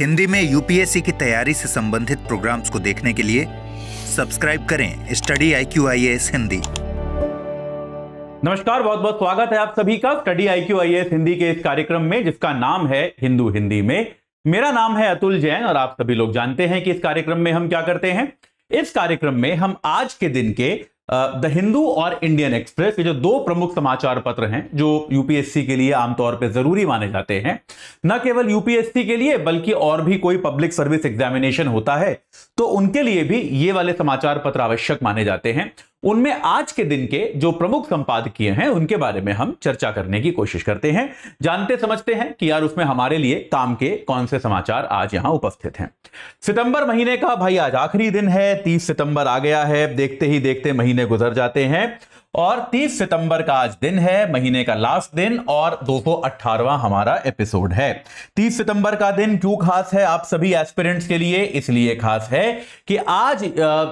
हिंदी में यूपीएससी की तैयारी से संबंधित प्रोग्राम्स को देखने के लिए सब्सक्राइब करें स्टडी IQ IAS हिंदी। नमस्कार, बहुत बहुत स्वागत है आप सभी का स्टडी IQ IAS हिंदी के इस कार्यक्रम में जिसका नाम है हिंदू हिंदी में। मेरा नाम है अतुल जैन और आप सभी लोग जानते हैं कि इस कार्यक्रम में हम क्या करते हैं। इस कार्यक्रम में हम आज के दिन के द हिंदू और इंडियन एक्सप्रेस, ये जो दो प्रमुख समाचार पत्र हैं जो यूपीएससी के लिए आमतौर पर जरूरी माने जाते हैं, न केवल यूपीएससी के लिए बल्कि और भी कोई पब्लिक सर्विस एग्जामिनेशन होता है तो उनके लिए भी ये वाले समाचार पत्र आवश्यक माने जाते हैं। उनमें आज के दिन के जो प्रमुख संपादकीय हैं उनके बारे में हम चर्चा करने की कोशिश करते हैं, जानते समझते हैं कि यार उसमें हमारे लिए काम के कौन से समाचार आज यहां उपस्थित हैं। सितंबर महीने का भाई आज आखिरी दिन है, 30 सितंबर आ गया है। देखते ही देखते महीने गुजर जाते हैं और 30 सितंबर का आज दिन है, महीने का लास्ट दिन और 218वां हमारा एपिसोड है। 30 सितंबर का दिन क्यों खास है आप सभी एस्पिरेंट्स के लिए? इसलिए खास है कि आज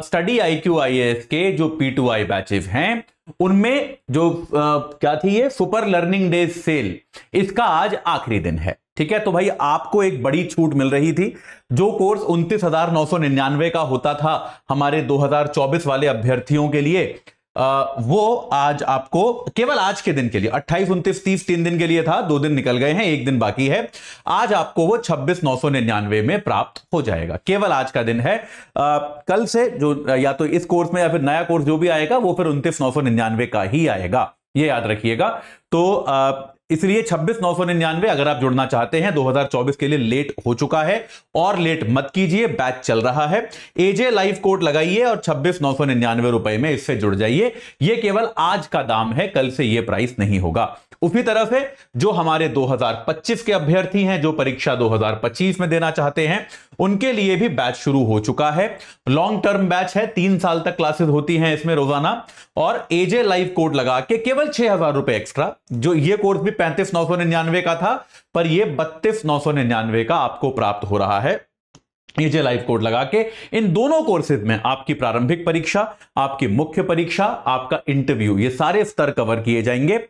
स्टडी IQ IAS के जो P2I बैचेस हैं उनमें जो क्या थी ये सुपर लर्निंग डेज सेल, इसका आज आखिरी दिन है। ठीक है, तो भाई आपको एक बड़ी छूट मिल रही थी। जो कोर्स 29,999 का होता था हमारे 2024 वाले अभ्यर्थियों के लिए, वो आज आपको केवल आज के दिन के लिए 28, 29, 30 3 दिन के लिए था, 2 दिन निकल गए हैं, 1 दिन बाकी है। आज आपको वो 26,999 में प्राप्त हो जाएगा। केवल आज का दिन है। कल से जो या तो इस कोर्स में या फिर नया कोर्स जो भी आएगा वो फिर 29,999 का ही आएगा, ये याद रखिएगा। तो इसलिए 26,999 अगर आप जुड़ना चाहते हैं, 2024 के लिए लेट हो चुका है और लेट मत कीजिए, बैच चल रहा है। एजे लाइव कोड लगाइए और 26,999 रुपए में इससे जुड़ जाइए। यह केवल आज का दाम है, कल से यह प्राइस नहीं होगा। उसी तरह से जो हमारे 2025 के अभ्यर्थी हैं जो परीक्षा 2025 में देना चाहते हैं उनके लिए भी बैच शुरू हो चुका है। लॉन्ग टर्म बैच है, 3 साल तक क्लासेस होती हैं इसमें रोजाना, और एजे लाइव कोड लगा के केवल 6,000 रुपए एक्स्ट्रा। जो ये कोर्स भी 35,999 का था पर यह 32,999 का आपको प्राप्त हो रहा है एजे लाइव कोड लगा के। इन दोनों कोर्सेज में आपकी प्रारंभिक परीक्षा, आपकी मुख्य परीक्षा, आपका इंटरव्यू, ये सारे स्तर कवर किए जाएंगे।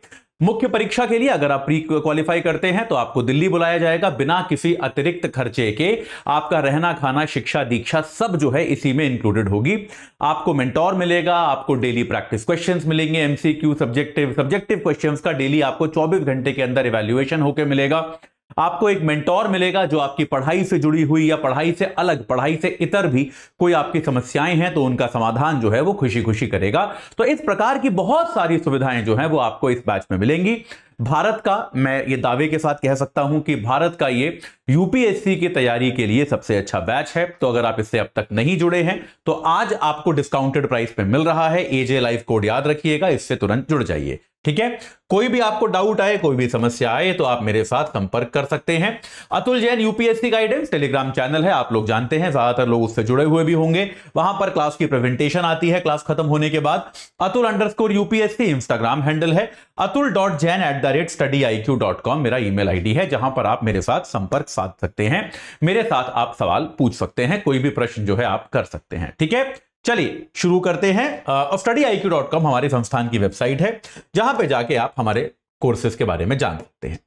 मुख्य परीक्षा के लिए अगर आप प्री क्वालिफाई करते हैं तो आपको दिल्ली बुलाया जाएगा बिना किसी अतिरिक्त खर्चे के। आपका रहना, खाना, शिक्षा, दीक्षा सब जो है इसी में इंक्लूडेड होगी। आपको मेंटोर मिलेगा, आपको डेली प्रैक्टिस क्वेश्चंस मिलेंगे, MCQ सब्जेक्टिव क्वेश्चंस का डेली आपको 24 घंटे के अंदर इवैल्यूएशन होकर मिलेगा। आपको एक मेंटोर मिलेगा जो आपकी पढ़ाई से जुड़ी हुई या पढ़ाई से अलग, पढ़ाई से इतर भी कोई आपकी समस्याएं हैं तो उनका समाधान जो है वो खुशी खुशी करेगा। तो इस प्रकार की बहुत सारी सुविधाएं जो हैं वो आपको इस बैच में मिलेंगी। भारत का, मैं ये दावे के साथ कह सकता हूं कि भारत का ये यूपीएससी की तैयारी के लिए सबसे अच्छा बैच है। तो अगर आप इससे अब तक नहीं जुड़े हैं तो आज आपको डिस्काउंटेड प्राइस पे मिल रहा है। एजे लाइव कोड याद रखिएगा, इससे तुरंत जुड़ जाइए। ठीक है, कोई भी आपको डाउट आए, कोई भी समस्या आए तो आप मेरे साथ संपर्क कर सकते हैं। Atul Jain UPSC guidance Telegram channel है, आप लोग जानते हैं, ज्यादातर लोग उससे जुड़े हुए भी होंगे। वहां पर क्लास की प्रेजेंटेशन आती है क्लास खत्म होने के बाद। अतुल_UPSC इंस्टाग्राम हैंडल है। atul.jain@studiiq.com मेरा ईमेल आईडी है जहां पर आप मेरे साथ संपर्क साध सकते हैं, मेरे साथ आप सवाल पूछ सकते हैं, कोई भी प्रश्न जो है आप कर सकते हैं। ठीक है, चलिए शुरू करते हैं। studiiq.com हमारे संस्थान की वेबसाइट है जहां पे जाके आप हमारे कोर्सेज के बारे में जान सकते हैं।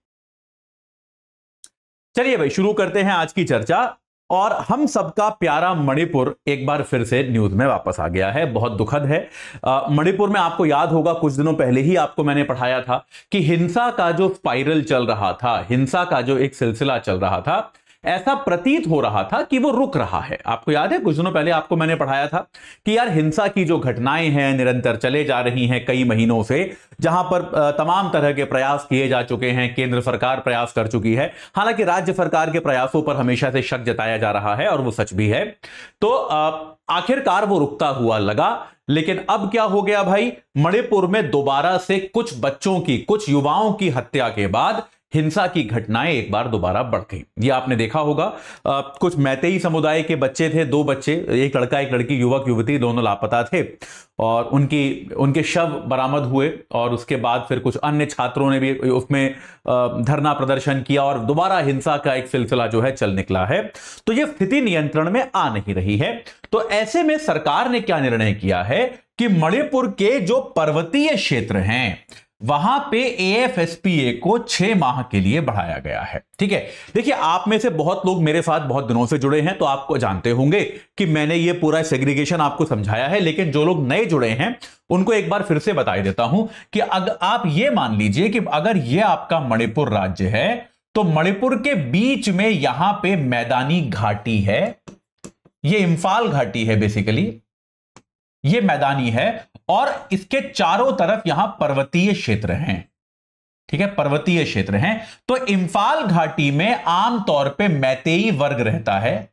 चलिए भाई शुरू करते हैं आज की चर्चा। और हम सबका प्यारा मणिपुर एक बार फिर से न्यूज में वापस आ गया है, बहुत दुखद है। मणिपुर में आपको याद होगा कुछ दिनों पहले ही आपको मैंने पढ़ाया था कि हिंसा का जो स्पाइरल चल रहा था, हिंसा का जो एक सिलसिला चल रहा था, ऐसा प्रतीत हो रहा था कि वो रुक रहा है। आपको याद है कुछ दिनों पहले आपको मैंने पढ़ाया था कि यार हिंसा की जो घटनाएं हैं निरंतर चले जा रही हैं कई महीनों से, जहां पर तमाम तरह के प्रयास किए जा चुके हैं, केंद्र सरकार प्रयास कर चुकी है, हालांकि राज्य सरकार के प्रयासों पर हमेशा से शक जताया जा रहा है और वो सच भी है। तो आखिरकार वो रुकता हुआ लगा, लेकिन अब क्या हो गया भाई, मणिपुर में दोबारा से कुछ बच्चों की, कुछ युवाओं की हत्या के बाद हिंसा की घटनाएं एक बार दोबारा बढ़ गई। ये आपने देखा होगा। कुछ मैतेई समुदाय के बच्चे थे, 2 बच्चे, एक लड़का एक लड़की, युवक युवती, दोनों लापता थे और उनके शव बरामद हुए और उसके बाद फिर कुछ अन्य छात्रों ने भी उसमें धरना प्रदर्शन किया और दोबारा हिंसा का एक सिलसिला जो है चल निकला है। तो यह स्थिति नियंत्रण में आ नहीं रही है। तो ऐसे में सरकार ने क्या निर्णय किया है कि मणिपुर के जो पर्वतीय क्षेत्र हैं वहां पे AFSPA को 6 माह के लिए बढ़ाया गया है। ठीक है, देखिए आप में से बहुत लोग मेरे साथ बहुत दिनों से जुड़े हैं तो आपको जानते होंगे कि मैंने ये पूरा सेग्रीगेशन आपको समझाया है, लेकिन जो लोग नए जुड़े हैं उनको एक बार फिर से बता देता हूं कि अगर आप ये मान लीजिए कि अगर ये आपका मणिपुर राज्य है तो मणिपुर के बीच में यहां पे मैदानी घाटी है, ये इंफाल घाटी है बेसिकली, ये मैदानी है और इसके चारों तरफ यहां पर्वतीय क्षेत्र हैं। ठीक है, पर्वतीय क्षेत्र हैं। तो इंफाल घाटी में आमतौर पे मैतेई वर्ग रहता है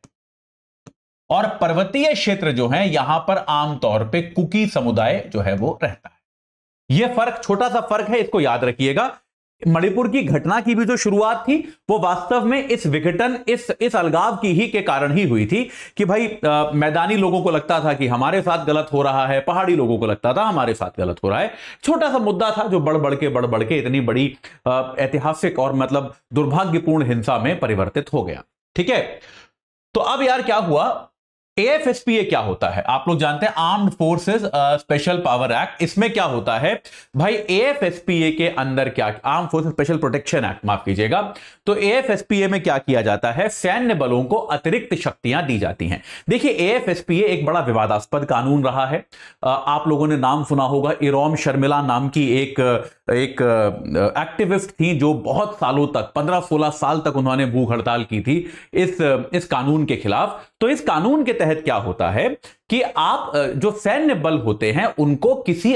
और पर्वतीय क्षेत्र जो है यहां पर आमतौर पे कुकी समुदाय जो है वो रहता है। यह फर्क, छोटा सा फर्क है, इसको याद रखिएगा। मणिपुर की घटना की भी जो शुरुआत थी वो वास्तव में इस विघटन, इस अलगाव की ही के कारण ही हुई थी कि भाई मैदानी लोगों को लगता था कि हमारे साथ गलत हो रहा है, पहाड़ी लोगों को लगता था हमारे साथ गलत हो रहा है। छोटा सा मुद्दा था जो बढ़ बढ़ के इतनी बड़ी ऐतिहासिक और मतलब दुर्भाग्यपूर्ण हिंसा में परिवर्तित हो गया। ठीक है, तो अब यार क्या हुआ, AFSPA क्या होता है आप लोग जानते हैं, armed forces special power act. इसमें क्या होता है भाई, AFSPA के अंदर क्या, armed forces special protection act, माफ कीजिएगा, तो AFSPA में क्या किया जाता है, सैन्य बलों को अतिरिक्त शक्तियां दी जाती हैं। देखिए AFSPA एक बड़ा विवादास्पद कानून रहा है। आप लोगों ने नाम सुना होगा, इरोम शर्मिला नाम की एक एक्टिविस्ट थी जो बहुत सालों तक, 15-16 साल तक उन्होंने भूख हड़ताल की थी इस कानून के खिलाफ। तो इस कानून के तहत क्या होता है कि आप जो सैन्य बल होते हैं उनको किसी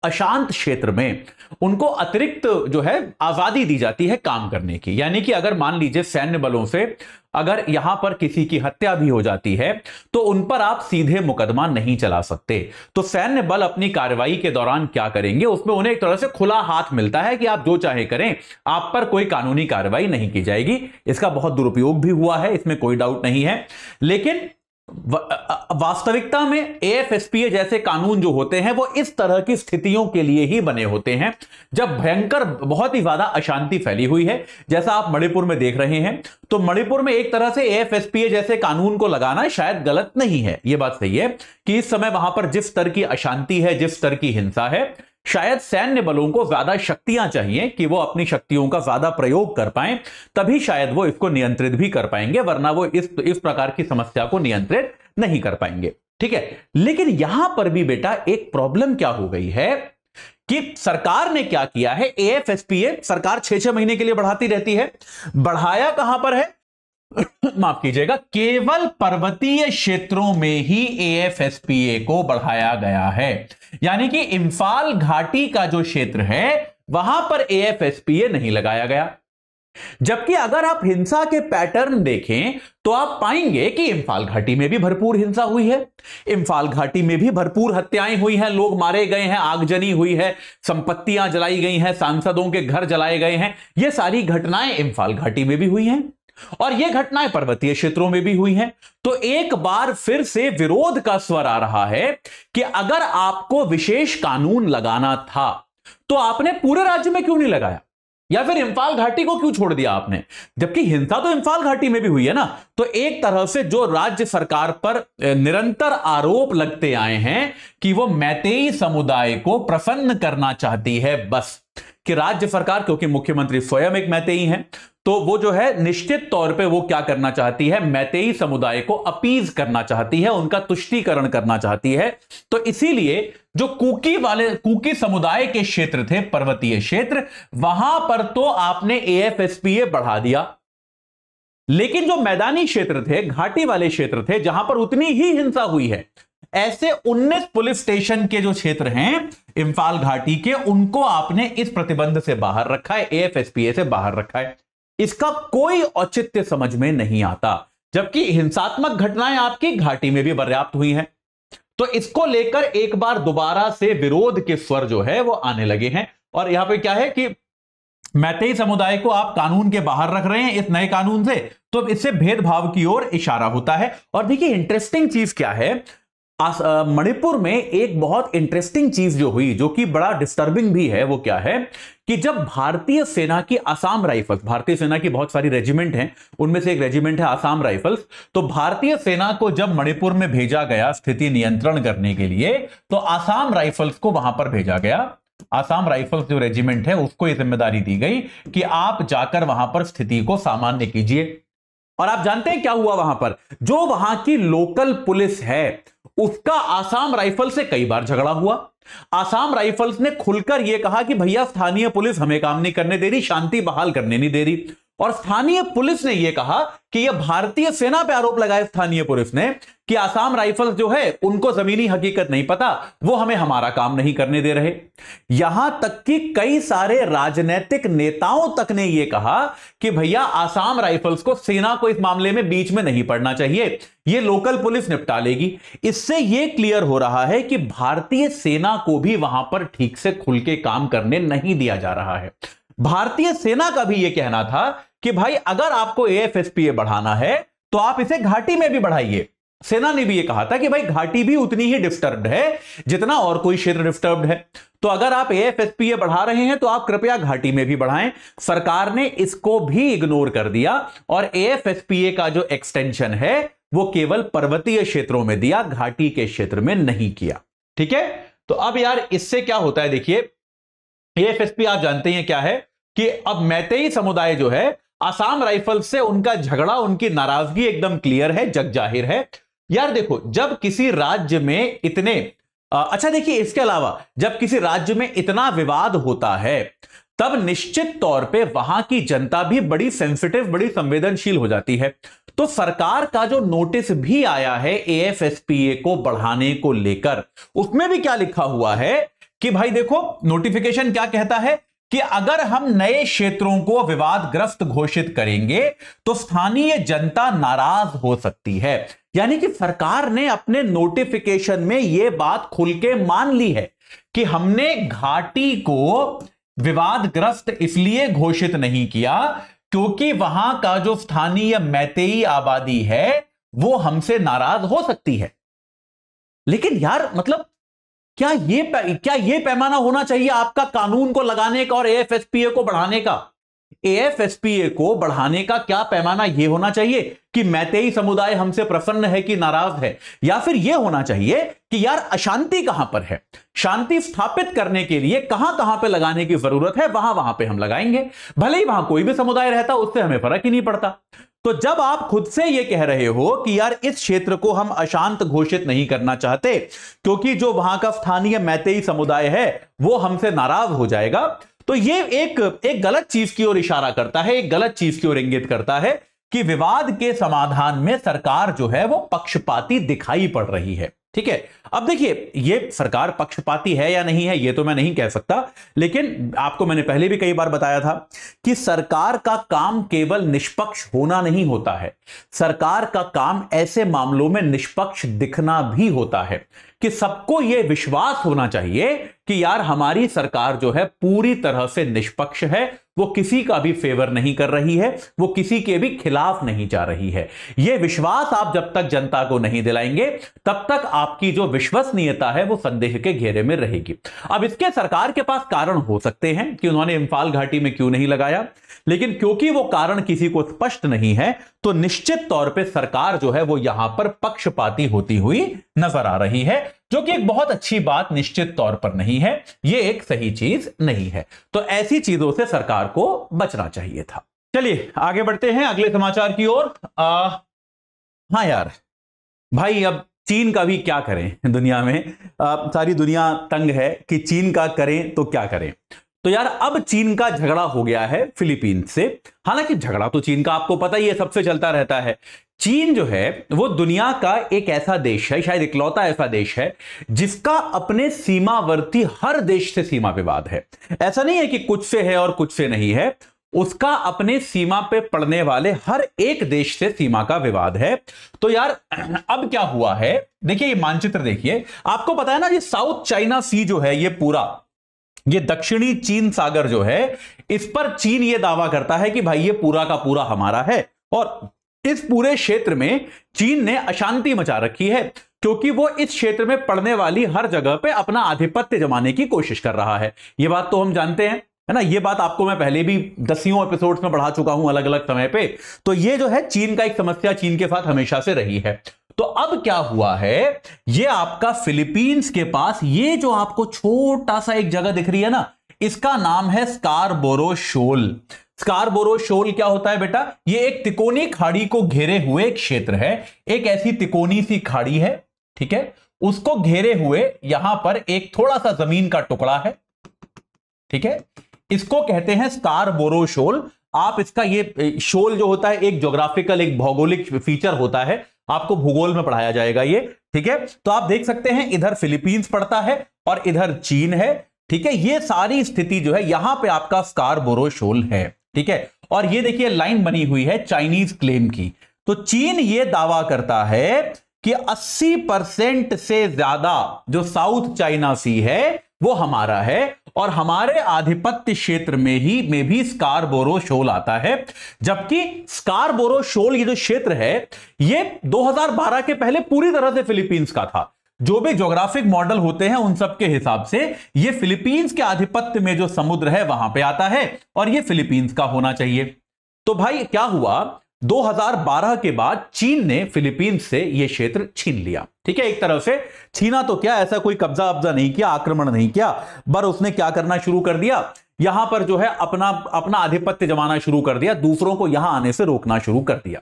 अशांत क्षेत्र में उनको अतिरिक्त जो है आजादी दी जाती है काम करने की। यानी कि अगर मान लीजिए सैन्य बलों से अगर यहां पर किसी की हत्या भी हो जाती है तो उन पर आप सीधे मुकदमा नहीं चला सकते। तो सैन्य बल अपनी कार्रवाई के दौरान क्या करेंगे, उसमें उन्हें एक तरह से खुला हाथ मिलता है कि आप जो चाहे करें, आप पर कोई कानूनी कार्रवाई नहीं की जाएगी। इसका बहुत दुरुपयोग भी हुआ है, इसमें कोई डाउट नहीं है। लेकिन वास्तविकता में AFSPA जैसे कानून जो होते हैं वो इस तरह की स्थितियों के लिए ही बने होते हैं जब भयंकर, बहुत ही ज्यादा अशांति फैली हुई है, जैसा आप मणिपुर में देख रहे हैं। तो मणिपुर में एक तरह से AFSPA जैसे कानून को लगाना शायद गलत नहीं है। यह बात सही है कि इस समय वहां पर जिस स्तर की अशांति है, जिस स्तर की हिंसा है, शायद सैन्य बलों को ज्यादा शक्तियां चाहिए कि वो अपनी शक्तियों का ज्यादा प्रयोग कर पाएं, तभी शायद वो इसको नियंत्रित भी कर पाएंगे, वरना वो इस प्रकार की समस्या को नियंत्रित नहीं कर पाएंगे। ठीक है, लेकिन यहां पर भी बेटा एक प्रॉब्लम क्या हो गई है कि सरकार ने क्या किया है, AFSPA सरकार 6-6 महीने के लिए बढ़ाती रहती है। बढ़ाया कहां पर है माफ कीजिएगा, केवल पर्वतीय क्षेत्रों में ही AFSPA को बढ़ाया गया है। यानी कि इंफाल घाटी का जो क्षेत्र है वहां पर AFSPA नहीं लगाया गया। जबकि अगर आप हिंसा के पैटर्न देखें तो आप पाएंगे कि इंफाल घाटी में भी भरपूर हिंसा हुई है, इंफाल घाटी में भी भरपूर हत्याएं हुई हैं, लोग मारे गए हैं, आगजनी हुई है, संपत्तियां जलाई गई हैं, सांसदों के घर जलाए गए हैं। ये सारी घटनाएं इंफाल घाटी में भी हुई हैं और ये घटनाएं पर्वतीय क्षेत्रों में भी हुई हैं। तो एक बार फिर से विरोध का स्वर आ रहा है कि अगर आपको विशेष कानून लगाना था तो आपने पूरे राज्य में क्यों नहीं लगाया, या फिर इंफाल घाटी को क्यों छोड़ दिया आपने, जबकि हिंसा तो इंफाल घाटी में भी हुई है ना। तो एक तरह से जो राज्य सरकार पर निरंतर आरोप लगते आए हैं कि वो मैतेई समुदाय को प्रसन्न करना चाहती है, बस कि राज्य सरकार, क्योंकि मुख्यमंत्री स्वयं एक मैतेई हैं, तो वो जो है निश्चित तौर पे वो क्या करना चाहती है, मैतेई समुदाय को अपीज करना चाहती है, उनका तुष्टीकरण करना चाहती है। तो इसीलिए जो कुकी समुदाय के क्षेत्र थे, पर्वतीय क्षेत्र, वहां पर तो आपने AFSPA बढ़ा दिया, लेकिन जो मैदानी क्षेत्र थे, घाटी वाले क्षेत्र थे, जहां पर उतनी ही हिंसा हुई है, ऐसे 19 पुलिस स्टेशन के जो क्षेत्र हैं इंफाल घाटी के, उनको आपने इस प्रतिबंध से बाहर रखा है, AFSPA से बाहर रखा है। इसका कोई औचित्य समझ में नहीं आता, जबकि हिंसात्मक घटनाएं आपकी घाटी में भी पर्याप्त हुई हैं। तो इसको लेकर एक बार दोबारा से विरोध के स्वर जो है वो आने लगे हैं। और यहां पे क्या है कि मैतेई समुदाय को आप कानून के बाहर रख रहे हैं इस नए कानून से, तो इससे भेदभाव की ओर इशारा होता है। और देखिए इंटरेस्टिंग चीज क्या है, मणिपुर में एक बहुत इंटरेस्टिंग चीज जो हुई, जो कि बड़ा डिस्टर्बिंग भी है, वो क्या है कि जब भारतीय सेना की आसाम राइफल्स, भारतीय सेना की बहुत सारी रेजिमेंट हैं, उनमें से एक रेजिमेंट है आसाम राइफल्स, तो भारतीय सेना को जब मणिपुर में भेजा गया स्थिति नियंत्रण करने के लिए, तो आसाम राइफल्स को वहां पर भेजा गया आसाम राइफल्स जो रेजिमेंट है उसको यह जिम्मेदारी दी गई कि आप जाकर वहां पर स्थिति को सामान्य कीजिए। और आप जानते हैं क्या हुआ वहां पर? जो वहां की लोकल पुलिस है उसका आसाम राइफल से कई बार झगड़ा हुआ। आसाम राइफल्स ने खुलकर यह कहा कि भैया स्थानीय पुलिस हमें काम नहीं करने दे रही, शांति बहाल करने नहीं दे रही। और स्थानीय पुलिस ने यह कहा कि यह भारतीय सेना पे आरोप लगाए स्थानीय पुलिस ने कि आसाम राइफल्स जो है उनको जमीनी हकीकत नहीं पता, वो हमें हमारा काम नहीं करने दे रहे। यहां तक कि कई सारे राजनीतिक नेताओं तक ने यह कहा कि भैया आसाम राइफल्स को, सेना को इस मामले में बीच में नहीं पड़ना चाहिए, यह लोकल पुलिस निपटा लेगी। इससे यह क्लियर हो रहा है कि भारतीय सेना को भी वहां पर ठीक से खुल के काम करने नहीं दिया जा रहा है। भारतीय सेना का भी यह कहना था कि भाई अगर आपको एएफएसपीए बढ़ाना है तो आप इसे घाटी में भी बढ़ाइए। सेना ने भी यह कहा था कि भाई घाटी भी उतनी ही डिस्टर्ब्ड है जितना और कोई क्षेत्र डिस्टर्ब्ड है, तो अगर आप एएफएसपीए बढ़ा रहे हैं तो आप कृपया घाटी में भी बढ़ाएं। सरकार ने इसको भी इग्नोर कर दिया और एएफएसपीए का जो एक्सटेंशन है वो केवल पर्वतीय क्षेत्रों में दिया, घाटी के क्षेत्र में नहीं किया। ठीक है, तो अब यार इससे क्या होता है, देखिए एएफएसपी आप जानते हैं क्या है कि अब मैतेई समुदाय जो है आसाम राइफल्स से उनका झगड़ा, उनकी नाराजगी एकदम क्लियर है, जग जाहिर है। यार देखो, जब किसी राज्य में इतने अच्छा देखिए, इसके अलावा जब किसी राज्य में इतना विवाद होता है तब निश्चित तौर पे वहां की जनता भी बड़ी सेंसिटिव, बड़ी संवेदनशील हो जाती है। तो सरकार का जो नोटिस भी आया है एएफएसपीए को बढ़ाने को लेकर, उसमें भी क्या लिखा हुआ है कि भाई देखो, नोटिफिकेशन क्या कहता है कि अगर हम नए क्षेत्रों को विवादग्रस्त घोषित करेंगे तो स्थानीय जनता नाराज हो सकती है। यानी कि सरकार ने अपने नोटिफिकेशन में यह बात खुल के मान ली है कि हमने घाटी को विवादग्रस्त इसलिए घोषित नहीं किया क्योंकि वहां का जो स्थानीय मैतेई आबादी है वो हमसे नाराज हो सकती है। लेकिन यार मतलब क्या ये पैमाना होना चाहिए आपका कानून को लगाने का और एएफएसपीए को बढ़ाने का? एएफएसपीए को बढ़ाने का क्या पैमाना यह होना चाहिए कि मैतेई समुदाय हमसे प्रसन्न है कि नाराज है, या फिर यह होना चाहिए कि यार अशांति कहां पर है, शांति स्थापित करने के लिए कहां कहां पे लगाने की जरूरत है वहां वहां पे हम लगाएंगे, भले ही वहां कोई भी समुदाय रहता उससे हमें फर्क ही नहीं पड़ता। तो जब आप खुद से यह कह रहे हो कि यार इस क्षेत्र को हम अशांत घोषित नहीं करना चाहते क्योंकि जो वहां का स्थानीय मैतेई समुदाय है वो हमसे नाराज हो जाएगा, तो ये एक गलत चीज की ओर इशारा करता है, एक गलत चीज की ओर इंगित करता है कि विवाद के समाधान में सरकार जो है वो पक्षपाती दिखाई पड़ रही है। ठीक है, अब देखिए ये सरकार पक्षपाती है या नहीं है ये तो मैं नहीं कह सकता, लेकिन आपको मैंने पहले भी कई बार बताया था कि सरकार का काम केवल निष्पक्ष होना नहीं होता है, सरकार का काम ऐसे मामलों में निष्पक्ष दिखना भी होता है कि सबको यह विश्वास होना चाहिए कि यार हमारी सरकार जो है पूरी तरह से निष्पक्ष है, वो किसी का भी फेवर नहीं कर रही है, वो किसी के भी खिलाफ नहीं जा रही है। यह विश्वास आप जब तक जनता को नहीं दिलाएंगे तब तक आपकी जो विश्वसनीयता है वो संदेह के घेरे में रहेगी। अब इसके सरकार के पास कारण हो सकते हैं कि उन्होंने इंफाल घाटी में क्यों नहीं लगाया, लेकिन क्योंकि वो कारण किसी को स्पष्ट नहीं है तो निश्चित तौर पे सरकार जो है वो यहां पर पक्षपाती होती हुई नजर आ रही है, जो कि एक बहुत अच्छी बात निश्चित तौर पर नहीं है, ये एक सही चीज नहीं है। तो ऐसी चीजों से सरकार को बचना चाहिए था। चलिए आगे बढ़ते हैं अगले समाचार की ओर। हाँ यार भाई, अब चीन का भी क्या करें दुनिया में, सारी दुनिया तंग है कि चीन का करें तो क्या करें। तो यार अब चीन का झगड़ा हो गया है फिलीपींस से। हालांकि झगड़ा तो चीन का आपको पता ही है, सबसे चलता रहता है। चीन जो है वो दुनिया का एक ऐसा देश है, शायद इकलौता ऐसा देश है जिसका अपने सीमावर्ती हर देश से सीमा विवाद है। ऐसा नहीं है कि कुछ से है और कुछ से नहीं है, उसका अपने सीमा पे पड़ने वाले हर एक देश से सीमा का विवाद है। तो यार अब क्या हुआ है, देखिए ये मानचित्र देखिए, आपको पता है ना ये साउथ चाइना सी जो है ये पूरा, ये दक्षिणी चीन सागर जो है, इस पर चीन ये दावा करता है कि भाई ये पूरा का पूरा हमारा है और इस पूरे क्षेत्र में चीन ने अशांति मचा रखी है क्योंकि वो इस क्षेत्र में पड़ने वाली हर जगह पे अपना आधिपत्य जमाने की कोशिश कर रहा है। ये बात तो हम जानते हैं, है ना, ये बात आपको मैं पहले भी दसियों एपिसोड्स में बढ़ा चुका हूं अलग अलग समय पे। तो ये जो है चीन का एक समस्या चीन के साथ हमेशा से रही है। तो अब क्या हुआ है, ये आपका फिलीपींस के पास ये जो आपको छोटा सा एक जगह दिख रही है ना, इसका नाम है स्कारबोरो शोल। स्कारबोरो शोल क्या होता है बेटा, ये एक तिकोनी खाड़ी को घेरे हुए एक क्षेत्र है। एक ऐसी तिकोनी सी खाड़ी है, ठीक है, उसको घेरे हुए यहां पर एक थोड़ा सा जमीन का टुकड़ा है, ठीक है, इसको कहते हैं स्कारबोरो शोल। आप इसका ये शोल जो होता है एक ज्योग्राफिकल, एक भौगोलिक फीचर होता है, आपको भूगोल में पढ़ाया जाएगा ये, ठीक है। तो आप देख सकते हैं इधर फिलीपींस पड़ता है और इधर चीन है, ठीक है। ये सारी स्थिति जो है यहां पे आपका स्कारबोरो शोल है, ठीक है। और ये देखिए लाइन बनी हुई है चाइनीज क्लेम की। तो चीन ये दावा करता है कि 80% से ज्यादा जो साउथ चाइना सी है वो हमारा है और हमारे आधिपत्य क्षेत्र में भी स्कारबोरो शोल आता है। जबकि स्कारबोरो शोल ये जो क्षेत्र है ये 2012 के पहले पूरी तरह से फिलीपींस का था। जो भी ज्योग्राफिक मॉडल होते हैं उन सब के हिसाब से ये फिलीपींस के आधिपत्य में जो समुद्र है वहां पे आता है और ये फिलीपींस का होना चाहिए। तो भाई क्या हुआ, 2012 के बाद चीन ने फिलीपींस से यह क्षेत्र छीन लिया, ठीक है। एक तरह से छीना तो क्या, ऐसा कोई कब्जा अब्जा नहीं किया, आक्रमण नहीं किया, पर उसने क्या करना शुरू कर दिया, यहां पर जो है अपना आधिपत्य जमाना शुरू कर दिया, दूसरों को यहां आने से रोकना शुरू कर दिया।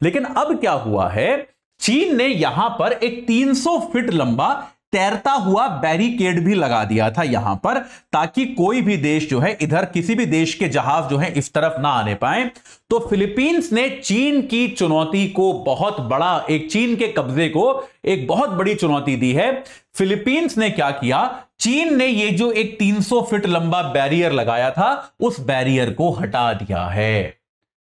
लेकिन अब क्या हुआ है, चीन ने यहां पर एक 300 फीट लंबा तैरता हुआ बैरिकेड भी लगा दिया था यहां पर, ताकि कोई भी देश जो है इधर किसी भी देश के जहाज जो है इस तरफ ना आने पाए। तो फिलीपींस ने चीन की चुनौती को बहुत बड़ा, एक चीन के कब्जे को एक बहुत बड़ी चुनौती दी है। फिलीपींस ने क्या किया, चीन ने ये जो एक 300 फीट लंबा बैरियर लगाया था उस बैरियर को हटा दिया है।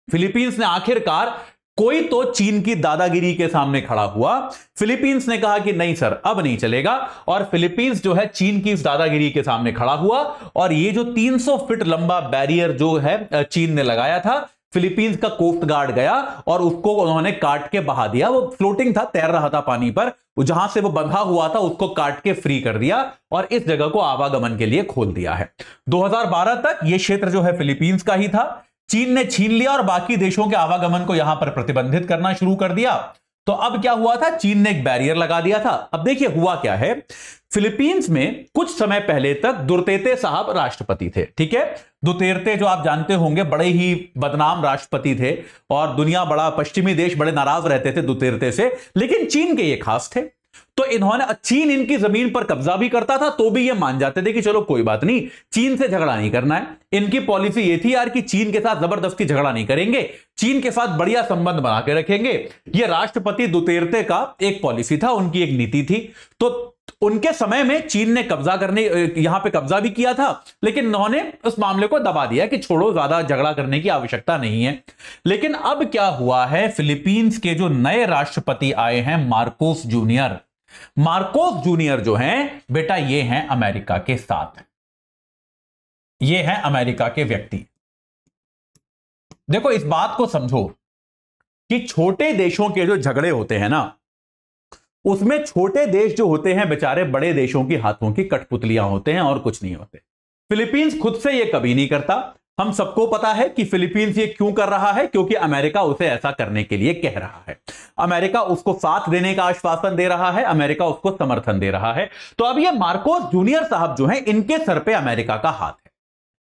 फिलीपींस ने आखिरकार, कोई तो चीन की दादागिरी के सामने खड़ा हुआ। फिलीपींस ने कहा कि नहीं सर अब नहीं चलेगा, और फिलीपींस जो है चीन की इस दादागिरी के सामने खड़ा हुआ और ये जो 300 फीट लंबा बैरियर जो है चीन ने लगाया था, फिलीपींस का कोस्ट गार्ड गया और उसको उन्होंने काट के बहा दिया। वो फ्लोटिंग था, तैर रहा था पानी पर, जहां से वो बंधा हुआ था उसको काट के फ्री कर दिया और इस जगह को आवागमन के लिए खोल दिया है। 2012 तक ये क्षेत्र जो है फिलीपींस का ही था, चीन ने छीन लिया और बाकी देशों के आवागमन को यहां पर प्रतिबंधित करना शुरू कर दिया। तो अब क्या हुआ था, चीन ने एक बैरियर लगा दिया था। अब देखिए हुआ क्या है, फिलीपींस में कुछ समय पहले तक दुतेर्ते साहब राष्ट्रपति थे, ठीक है। दुतेर्ते जो आप जानते होंगे बड़े ही बदनाम राष्ट्रपति थे और दुनिया बड़ा, पश्चिमी देश बड़े नाराज रहते थे दुतेर्ते से, लेकिन चीन के ये खास थे। तो इन्होंने, चीन इनकी जमीन पर कब्जा भी करता था तो भी ये मान जाते थे कि चलो कोई बात नहीं, चीन से झगड़ा नहीं करना है। इनकी पॉलिसी ये थी यार कि चीन के साथ जबरदस्ती झगड़ा नहीं करेंगे, चीन के साथ बढ़िया संबंध बना के रखेंगे। ये राष्ट्रपति दुतेर्ते का एक पॉलिसी था, उनकी एक नीति थी। तो उनके समय में चीन ने यहां पे कब्जा भी किया था, लेकिन उन्होंने उस मामले को दबा दिया कि छोड़ो, ज्यादा झगड़ा करने की आवश्यकता नहीं है। लेकिन अब क्या हुआ है, फिलीपींस के जो नए राष्ट्रपति आए हैं मार्कोस जूनियर, मार्कोस जूनियर जो हैं बेटा ये हैं अमेरिका के साथ, ये हैं अमेरिका के व्यक्ति। देखो इस बात को समझो कि छोटे देशों के जो झगड़े होते हैं ना, उसमें छोटे देश जो होते हैं बेचारे बड़े देशों की हाथों की कठपुतलियां होते हैं और कुछ नहीं होते। फिलीपींस खुद से यह कभी नहीं करता। हम सबको पता है कि फिलीपींस ये क्यों कर रहा है, क्योंकि अमेरिका उसे ऐसा करने के लिए कह रहा है। अमेरिका उसको साथ देने का आश्वासन दे रहा है, अमेरिका उसको समर्थन दे रहा है। तो अब ये मार्कोस जूनियर साहब जो हैं, इनके सर पे अमेरिका का हाथ है।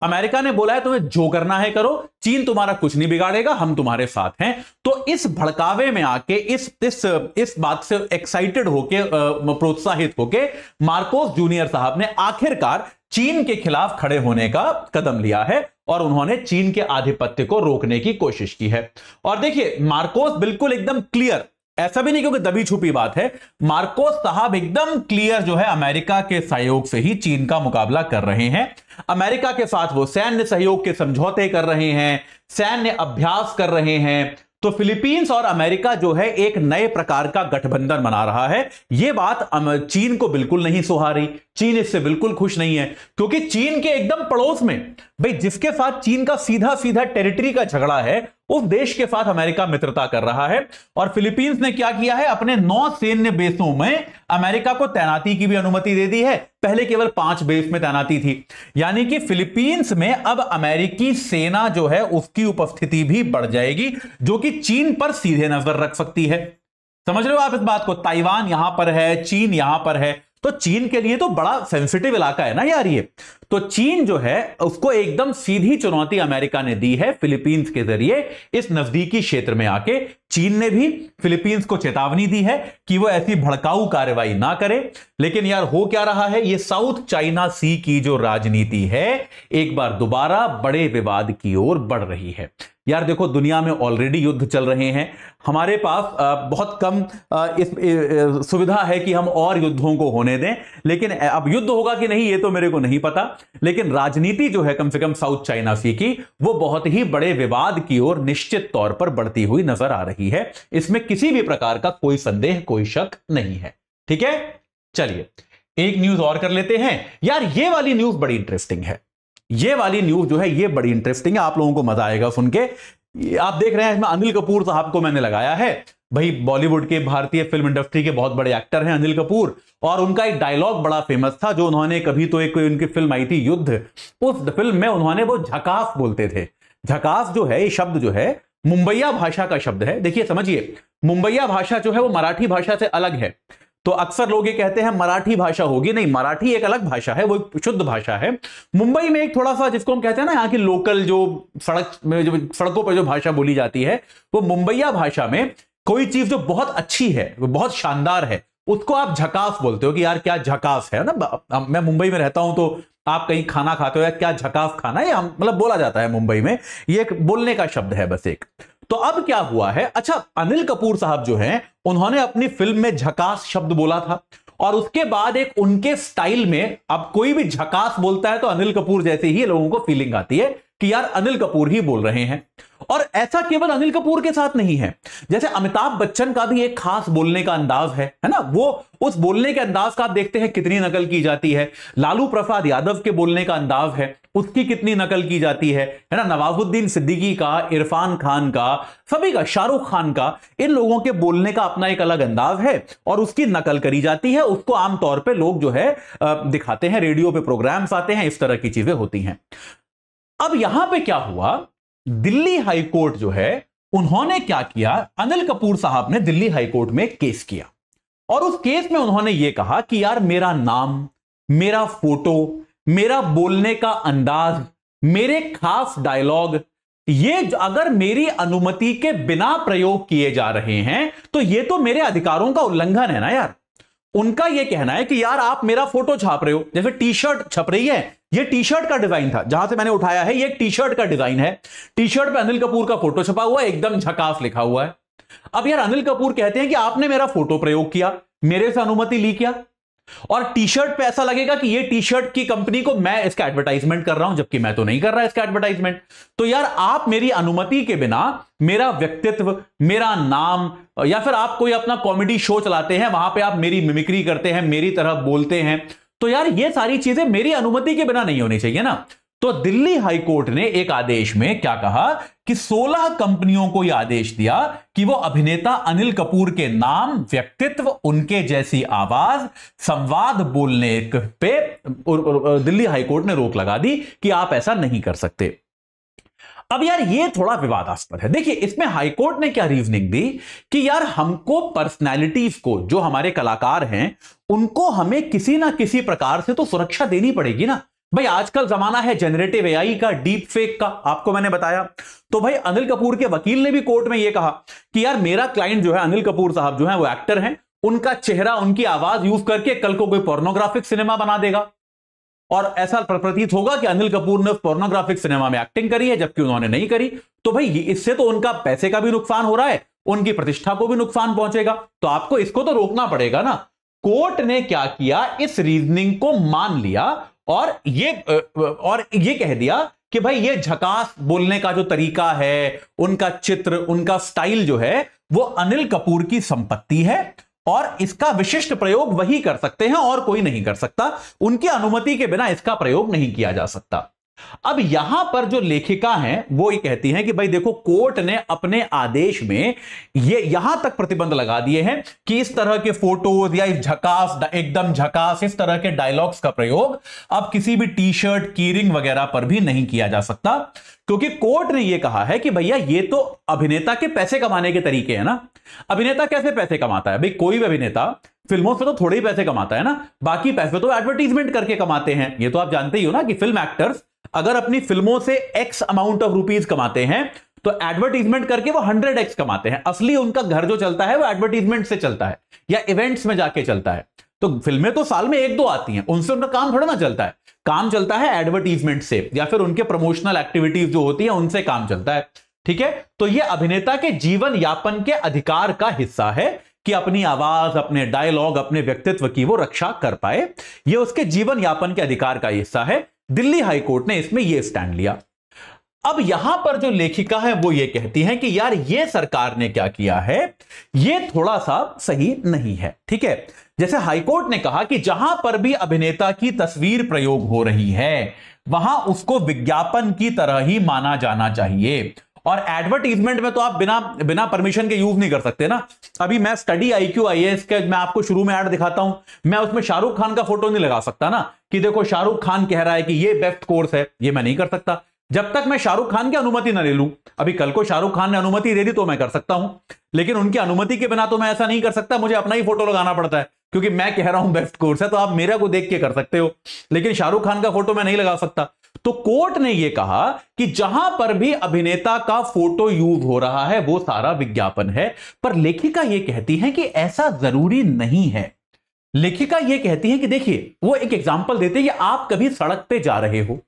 अमेरिका ने बोला है तुम्हें जो करना है करो, चीन तुम्हारा कुछ नहीं बिगाड़ेगा, हम तुम्हारे साथ हैं। तो इस भड़कावे में आके, इस बात से एक्साइटेड होके, प्रोत्साहित होके मार्कोस जूनियर साहब ने आखिरकार चीन के खिलाफ खड़े होने का कदम लिया है और उन्होंने चीन के आधिपत्य को रोकने की कोशिश की है। और देखिए मार्कोस बिल्कुल एकदम क्लियर, ऐसा भी नहीं क्योंकि दबी छुपी बात है, मार्कोस साहब एकदम क्लियर जो है अमेरिका के सहयोग से ही चीन का मुकाबला कर रहे हैं। अमेरिका के साथ वो सैन्य सहयोग के समझौते कर रहे हैं, सैन्य अभ्यास कर रहे हैं। तो फिलीपींस और अमेरिका जो है एक नए प्रकार का गठबंधन बना रहा है। यह बात चीन को बिल्कुल नहीं सुहा रही, चीन इससे बिल्कुल खुश नहीं है, क्योंकि चीन के एकदम पड़ोस में भाई जिसके साथ चीन का सीधा सीधा टेरिटरी का झगड़ा है, उस देश के साथ अमेरिका मित्रता कर रहा है। और फिलीपींस ने क्या किया है, अपने 9 सैन्य बेसों में अमेरिका को तैनाती की भी अनुमति दे दी है। पहले केवल 5 बेस में तैनाती थी, यानी कि फिलीपींस में अब अमेरिकी सेना जो है उसकी उपस्थिति भी बढ़ जाएगी, जो कि चीन पर सीधे नजर रख सकती है। समझ रहे हो आप इस बात को? ताइवान यहां पर है, चीन यहां पर है, तो चीन के लिए तो बड़ा सेंसिटिव इलाका है ना यार ये। तो चीन जो है उसको एकदम सीधी चुनौती अमेरिका ने दी है फिलीपींस के जरिए इस नजदीकी क्षेत्र में आके। चीन ने भी फिलीपींस को चेतावनी दी है कि वो ऐसी भड़काऊ कार्रवाई ना करे। लेकिन यार हो क्या रहा है, ये साउथ चाइना सी की जो राजनीति है एक बार दोबारा बड़े विवाद की ओर बढ़ रही है। यार देखो, दुनिया में ऑलरेडी युद्ध चल रहे हैं, हमारे पास बहुत कम इस सुविधा है कि हम और युद्धों को होने दें। लेकिन अब युद्ध होगा कि नहीं ये तो मेरे को नहीं पता, लेकिन राजनीति जो है कम से कम साउथ चाइना सी की वो बहुत ही बड़े विवाद की ओर निश्चित तौर पर बढ़ती हुई नजर आ रही है। इसमें किसी भी प्रकार का कोई संदेह, कोई शक नहीं है। ठीक है, चलिए एक न्यूज और कर लेते हैं। यार ये वाली न्यूज बड़ी इंटरेस्टिंग है, ये वाली न्यूज जो है ये बड़ी इंटरेस्टिंग है, आप लोगों को मजा आएगा सुन के। आप देख रहे हैं इसमें अनिल कपूर साहब को मैंने लगाया है। भाई बॉलीवुड के, भारतीय फिल्म इंडस्ट्री के बहुत बड़े एक्टर हैं अनिल कपूर, और उनका एक डायलॉग बड़ा फेमस था जो उन्होंने कभी तो एक उनकी फिल्म आई थी युद्ध, उस फिल्म में उन्होंने वो झकास बोलते थे। झकास जो है, ये शब्द जो है मुंबईया भाषा का शब्द है। देखिए समझिए, मुंबईया भाषा जो है वो मराठी भाषा से अलग है। तो अक्सर लोग ये कहते हैं मराठी भाषा होगी, नहीं, मराठी एक अलग भाषा है, वो एक शुद्ध भाषा है। मुंबई में एक थोड़ा सा जिसको हम कहते हैं ना यहाँ की लोकल जो सड़क में जो सड़कों पर जो भाषा बोली जाती है वो मुंबईया भाषा में कोई चीज जो बहुत अच्छी है, वो बहुत शानदार है, उसको आप झकास बोलते हो कि यार क्या झकास है ना। मैं मुंबई में रहता हूं तो आप कहीं खाना खाते हो, यार क्या झकास खाना है, मतलब बोला जाता है मुंबई में, ये एक बोलने का शब्द है बस एक। तो अब क्या हुआ है, अच्छा अनिल कपूर साहब जो हैं उन्होंने अपनी फिल्म में झकास शब्द बोला था, और उसके बाद एक उनके स्टाइल में, अब कोई भी झकास बोलता है तो अनिल कपूर जैसे ही लोगों को फीलिंग आती है कि यार अनिल कपूर ही बोल रहे हैं। और ऐसा केवल अनिल कपूर के साथ नहीं है, जैसे अमिताभ बच्चन का भी एक खास बोलने का अंदाज है ना, वो उस बोलने के अंदाज का आप देखते हैं कितनी नकल की जाती है। लालू प्रसाद यादव के बोलने का अंदाज है, उसकी कितनी नकल की जाती है ना। नवाजुद्दीन सिद्दीकी का, इरफान खान का, सभी का, शाहरुख खान का, इन लोगों के बोलने का अपना एक अलग अंदाज है और उसकी नकल करी जाती है। उसको आमतौर पे लोग जो है दिखाते हैं, रेडियो पे प्रोग्राम्स आते हैं, इस तरह की चीजें होती हैं। अब यहां पे क्या हुआ, दिल्ली हाईकोर्ट जो है उन्होंने क्या किया, अनिल कपूर साहब ने दिल्ली हाईकोर्ट में केस किया, और उस केस में उन्होंने यह कहा कि यार मेरा नाम, मेरा फोटो, मेरा बोलने का अंदाज, मेरे खास डायलॉग, ये अगर मेरी अनुमति के बिना प्रयोग किए जा रहे हैं तो ये तो मेरे अधिकारों का उल्लंघन है ना यार। उनका यह कहना है कि यार आप मेरा फोटो छाप रहे हो, जैसे टी शर्ट छप रही है, ये टी शर्ट का डिजाइन था जहां से मैंने उठाया है, ये एक टी शर्ट का डिजाइन है, टी शर्ट पे अनिल कपूर का फोटो छपा हुआ है, एकदम झकास लिखा हुआ है। अब यार अनिल कपूर कहते हैं कि आपने मेरा फोटो प्रयोग किया, मेरे से अनुमति ली क्या, और टी शर्ट पे ऐसा लगेगा कि ये टी शर्ट की कंपनी को मैं इसका एडवर्टाइजमेंट कर रहा हूं, जबकि मैं तो नहीं कर रहा इसका एडवर्टाइजमेंट। तो यार आप मेरी अनुमति के बिना मेरा व्यक्तित्व, मेरा नाम, या फिर आप कोई अपना कॉमेडी शो चलाते हैं, वहां पे आप मेरी मिमिक्री करते हैं, मेरी तरह बोलते हैं, तो यार ये सारी चीजें मेरी अनुमति के बिना नहीं होनी चाहिए ना। तो दिल्ली हाईकोर्ट ने एक आदेश में क्या कहा कि 16 कंपनियों को यह आदेश दिया कि वो अभिनेता अनिल कपूर के नाम, व्यक्तित्व, उनके जैसी आवाज, संवाद बोलने पे दिल्ली हाईकोर्ट ने रोक लगा दी कि आप ऐसा नहीं कर सकते। अब यार ये थोड़ा विवादास्पद है। देखिए इसमें हाईकोर्ट ने क्या रीजनिंग दी कि यार हमको पर्सनैलिटीज को, जो हमारे कलाकार हैं उनको हमें किसी ना किसी प्रकार से तो सुरक्षा देनी पड़ेगी ना। भाई आजकल जमाना है जनरेटिव एआई का, डीप फेक का, आपको मैंने बताया। तो भाई अनिल कपूर के वकील ने भी कोर्ट में यह कहा कि यार मेरा क्लाइंट जो है अनिल कपूर साहब जो है वो एक्टर हैं, उनका चेहरा, उनकी आवाज यूज करके कल को कोई पोर्नोग्राफिक सिनेमा बना देगा और ऐसा प्रतीत होगा कि अनिल कपूर ने पोर्नोग्राफिक सिनेमा में एक्टिंग करी है जबकि उन्होंने नहीं करी। तो भाई इससे तो उनका पैसे का भी नुकसान हो रहा है, उनकी प्रतिष्ठा को भी नुकसान पहुंचेगा, तो आपको इसको तो रोकना पड़ेगा ना। कोर्ट ने क्या किया, इस रीजनिंग को मान लिया और ये कह दिया कि भाई ये झकास बोलने का जो तरीका है, उनका चित्र, उनका स्टाइल जो है वो अनिल कपूर की संपत्ति है और इसका विशिष्ट प्रयोग वही कर सकते हैं और कोई नहीं कर सकता, उनकी अनुमति के बिना इसका प्रयोग नहीं किया जा सकता। अब यहां पर जो लेखिका हैं वो ये कहती हैं कि भाई देखो, कोर्ट ने अपने आदेश में ये यहां तक प्रतिबंध लगा दिए हैं कि इस तरह के फोटोज या इस झकास, एकदम झकास इस तरह के डायलॉग्स का प्रयोग अब किसी भी टी शर्ट, कीरिंग वगैरह पर भी नहीं किया जा सकता, क्योंकि कोर्ट ने यह कहा है कि भैया ये तो अभिनेता के पैसे कमाने के तरीके हैं ना। अभिनेता कैसे पैसे कमाता है? भाई कोई भी अभिनेता फिल्मों से तो थोड़े ही पैसे कमाता है ना, बाकी पैसे तो एडवर्टीजमेंट करके कमाते हैं। ये तो आप जानते ही हो ना कि फिल्म एक्टर्स अगर अपनी फिल्मों से एक्स अमाउंट ऑफ रुपीज कमाते हैं तो एडवर्टीजमेंट करके वो 100x कमाते हैं। असली उनका घर जो चलता है वो एडवर्टीजमेंट से चलता है या इवेंट्स में जाके चलता है। तो फिल्में तो साल में 1-2 आती हैं, उनसे उनका काम थोड़ा ना चलता है। काम चलता है एडवर्टीजमेंट से या फिर उनके प्रमोशनल एक्टिविटीज जो होती है उनसे काम चलता है। ठीक है, तो ये अभिनेता के जीवन यापन के अधिकार का हिस्सा है कि अपनी आवाज, अपने डायलॉग, अपने व्यक्तित्व की वो रक्षा कर पाए। ये उसके जीवन यापन के अधिकार का हिस्सा है। दिल्ली हाईकोर्ट ने इसमें यह स्टैंड लिया। अब यहां पर जो लेखिका है वो ये कहती है कि यार ये सरकार ने क्या किया है, ये थोड़ा सा सही नहीं है। ठीक है, जैसे हाईकोर्ट ने कहा कि जहां पर भी अभिनेता की तस्वीर प्रयोग हो रही है वहां उसको विज्ञापन की तरह ही माना जाना चाहिए। और एडवर्टीजमेंट में तो आप बिना परमिशन के यूज नहीं कर सकते ना। अभी मैं स्टडी IQ IAS के मैं आपको शुरू में ऐड दिखाता हूं, मैं उसमें शाहरुख खान का फोटो नहीं लगा सकता ना कि देखो शाहरुख खान कह रहा है कि ये बेस्ट कोर्स है। ये मैं नहीं कर सकता जब तक मैं शाहरुख खान की अनुमति ना ले लूं। अभी कल को शाहरुख खान ने अनुमति दे दी तो मैं कर सकता हूं, लेकिन उनकी अनुमति के बिना तो मैं ऐसा नहीं कर सकता। मुझे अपना ही फोटो लगाना पड़ता है क्योंकि मैं कह रहा हूं बेस्ट कोर्स है, तो आप मेरा को देख के कर सकते हो, लेकिन शाहरुख खान का फोटो मैं नहीं लगा सकता। तो कोर्ट ने यह कहा कि जहां पर भी अभिनेता का फोटो यूज हो रहा है वो सारा विज्ञापन है। पर लेखिका यह कहती है कि ऐसा जरूरी नहीं है। लेखिका यह कहती है कि देखिए, वो एक एग्जांपल देते हैं कि आप कभी सड़क पे जा रहे हो,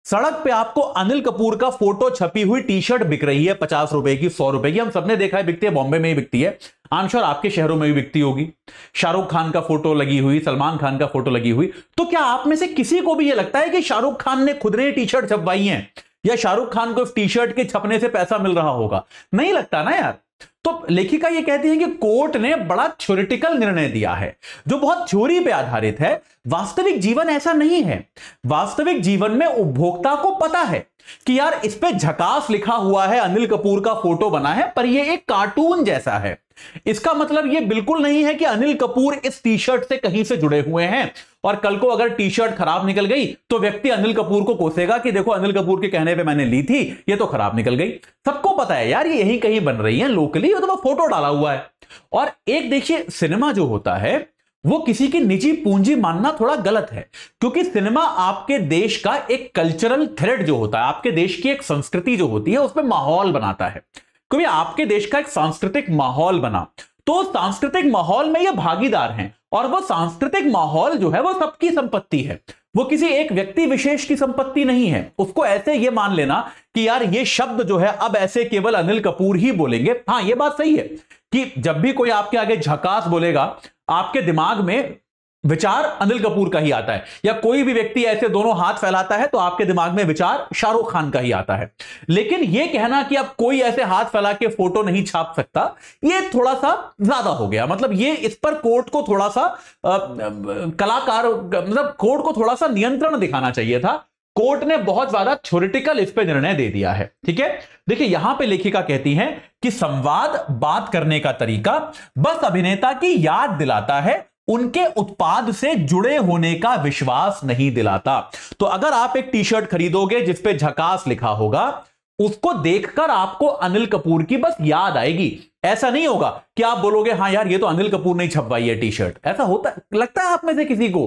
सड़क पे आपको अनिल कपूर का फोटो छपी हुई टी शर्ट बिक रही है 50 रुपए की, 100 रुपए की, हम सबने देखा है बिकती है, बॉम्बे में ही बिकती है, आमश्योर आपके शहरों में भी बिकती होगी। शाहरुख खान का फोटो लगी हुई, सलमान खान का फोटो लगी हुई। तो क्या आप में से किसी को भी यह लगता है कि शाहरुख खान ने खुद ने टी शर्ट छपवाई है या शाहरुख खान को टी शर्ट के छपने से पैसा मिल रहा होगा? नहीं लगता ना यार। तो लेखिका यह कहती है कि कोर्ट ने बड़ा थ्योरेटिकल निर्णय दिया है जो बहुत थ्योरी पे आधारित है। वास्तविक जीवन ऐसा नहीं है। वास्तविक जीवन में उपभोक्ता को पता है कि यार इस पे झकास लिखा हुआ है, अनिल कपूर का फोटो बना है, पर यह एक कार्टून जैसा है। इसका मतलब यह बिल्कुल नहीं है कि अनिल कपूर इस टी शर्ट से कहीं से जुड़े हुए हैं और कल को अगर टी शर्ट खराब निकल गई तो व्यक्ति अनिल कपूर को कोसेगा कि देखो अनिल कपूर के कहने पे मैंने ली थी, ये तो खराब निकल गई। सबको पता है यार ये यहीं कहीं बन रही है लोकली, ये तो फोटो डाला हुआ है। और एक देखिए, सिनेमा जो होता है वो किसी की निजी पूंजी मानना थोड़ा गलत है, क्योंकि सिनेमा आपके देश का एक कल्चरल थ्रेड जो होता है, आपके देश की एक संस्कृति जो होती है उसमें माहौल बनाता है। क्योंकि आपके देश का एक सांस्कृतिक माहौल बना तो सांस्कृतिक माहौल में ये भागीदार हैं और वो सांस्कृतिक माहौल जो है वो सबकी संपत्ति है, वो किसी एक व्यक्ति विशेष की संपत्ति नहीं है। उसको ऐसे ये मान लेना कि यार ये शब्द जो है अब ऐसे केवल अनिल कपूर ही बोलेंगे। हाँ, ये बात सही है कि जब भी कोई आपके आगे झकास बोलेगा आपके दिमाग में विचार अनिल कपूर का ही आता है, या कोई भी व्यक्ति ऐसे दोनों हाथ फैलाता है तो आपके दिमाग में विचार शाहरुख खान का ही आता है। लेकिन यह कहना कि अब कोई ऐसे हाथ फैला के फोटो नहीं छाप सकता, यह थोड़ा सा ज्यादा हो गया। मतलब ये इस पर कोर्ट को थोड़ा सा कलाकार, मतलब कोर्ट को थोड़ा सा नियंत्रण दिखाना चाहिए था। कोर्ट ने बहुत ज्यादा थ्योरेटिकल इस पे निर्णय दे दिया है। ठीक है, देखिए यहां पे लेखिका कहती है कि संवाद, बात करने का तरीका बस अभिनेता की याद दिलाता है, उनके उत्पाद से जुड़े होने का विश्वास नहीं दिलाता। तो अगर आप एक टी शर्ट खरीदोगे जिस पे झकास लिखा होगा, उसको देखकर आपको अनिल कपूर की बस याद आएगी। ऐसा नहीं होगा कि आप बोलोगे हाँ यार ये तो अनिल कपूर ने ही छपवाई है टी शर्ट। ऐसा होता लगता है आप में से किसी को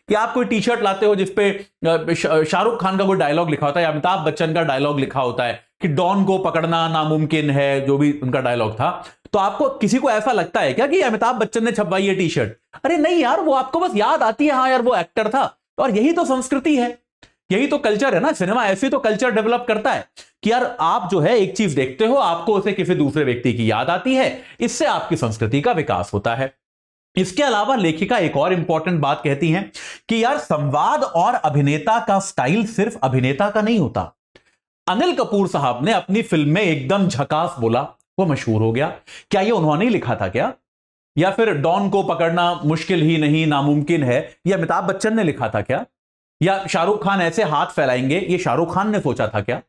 कि आप कोई टी शर्ट लाते हो जिसपे शाहरुख खान का कोई डायलॉग लिखा होता है या अमिताभ बच्चन का डायलॉग लिखा होता है कि डॉन को पकड़ना नामुमकिन है, जो भी उनका डायलॉग था, तो आपको किसी को ऐसा लगता है क्या कि अमिताभ बच्चन ने छपवाई है टी शर्ट? अरे नहीं यार, वो आपको बस याद आती है, हाँ यार वो एक्टर था। और यही तो संस्कृति है, यही तो कल्चर है ना। सिनेमा ऐसे तो कल्चर डेवलप करता है कि यार आप जो है एक चीज देखते हो, आपको उसे किसी दूसरे व्यक्ति की याद आती है, इससे आपकी संस्कृति का विकास होता है। इसके अलावा लेखिका एक और इंपॉर्टेंट बात कहती हैं कि यार संवाद और अभिनेता का स्टाइल सिर्फ अभिनेता का नहीं होता। अनिल कपूर साहब ने अपनी फिल्म में एकदम झकास बोला, वो मशहूर हो गया। क्या ये उन्होंने ही लिखा था क्या? या फिर डॉन को पकड़ना मुश्किल ही नहीं नामुमकिन है, ये अमिताभ बच्चन ने लिखा था क्या? या शाहरुख खान ऐसे हाथ फैलाएंगे, ये शाहरुख खान ने सोचा था क्या?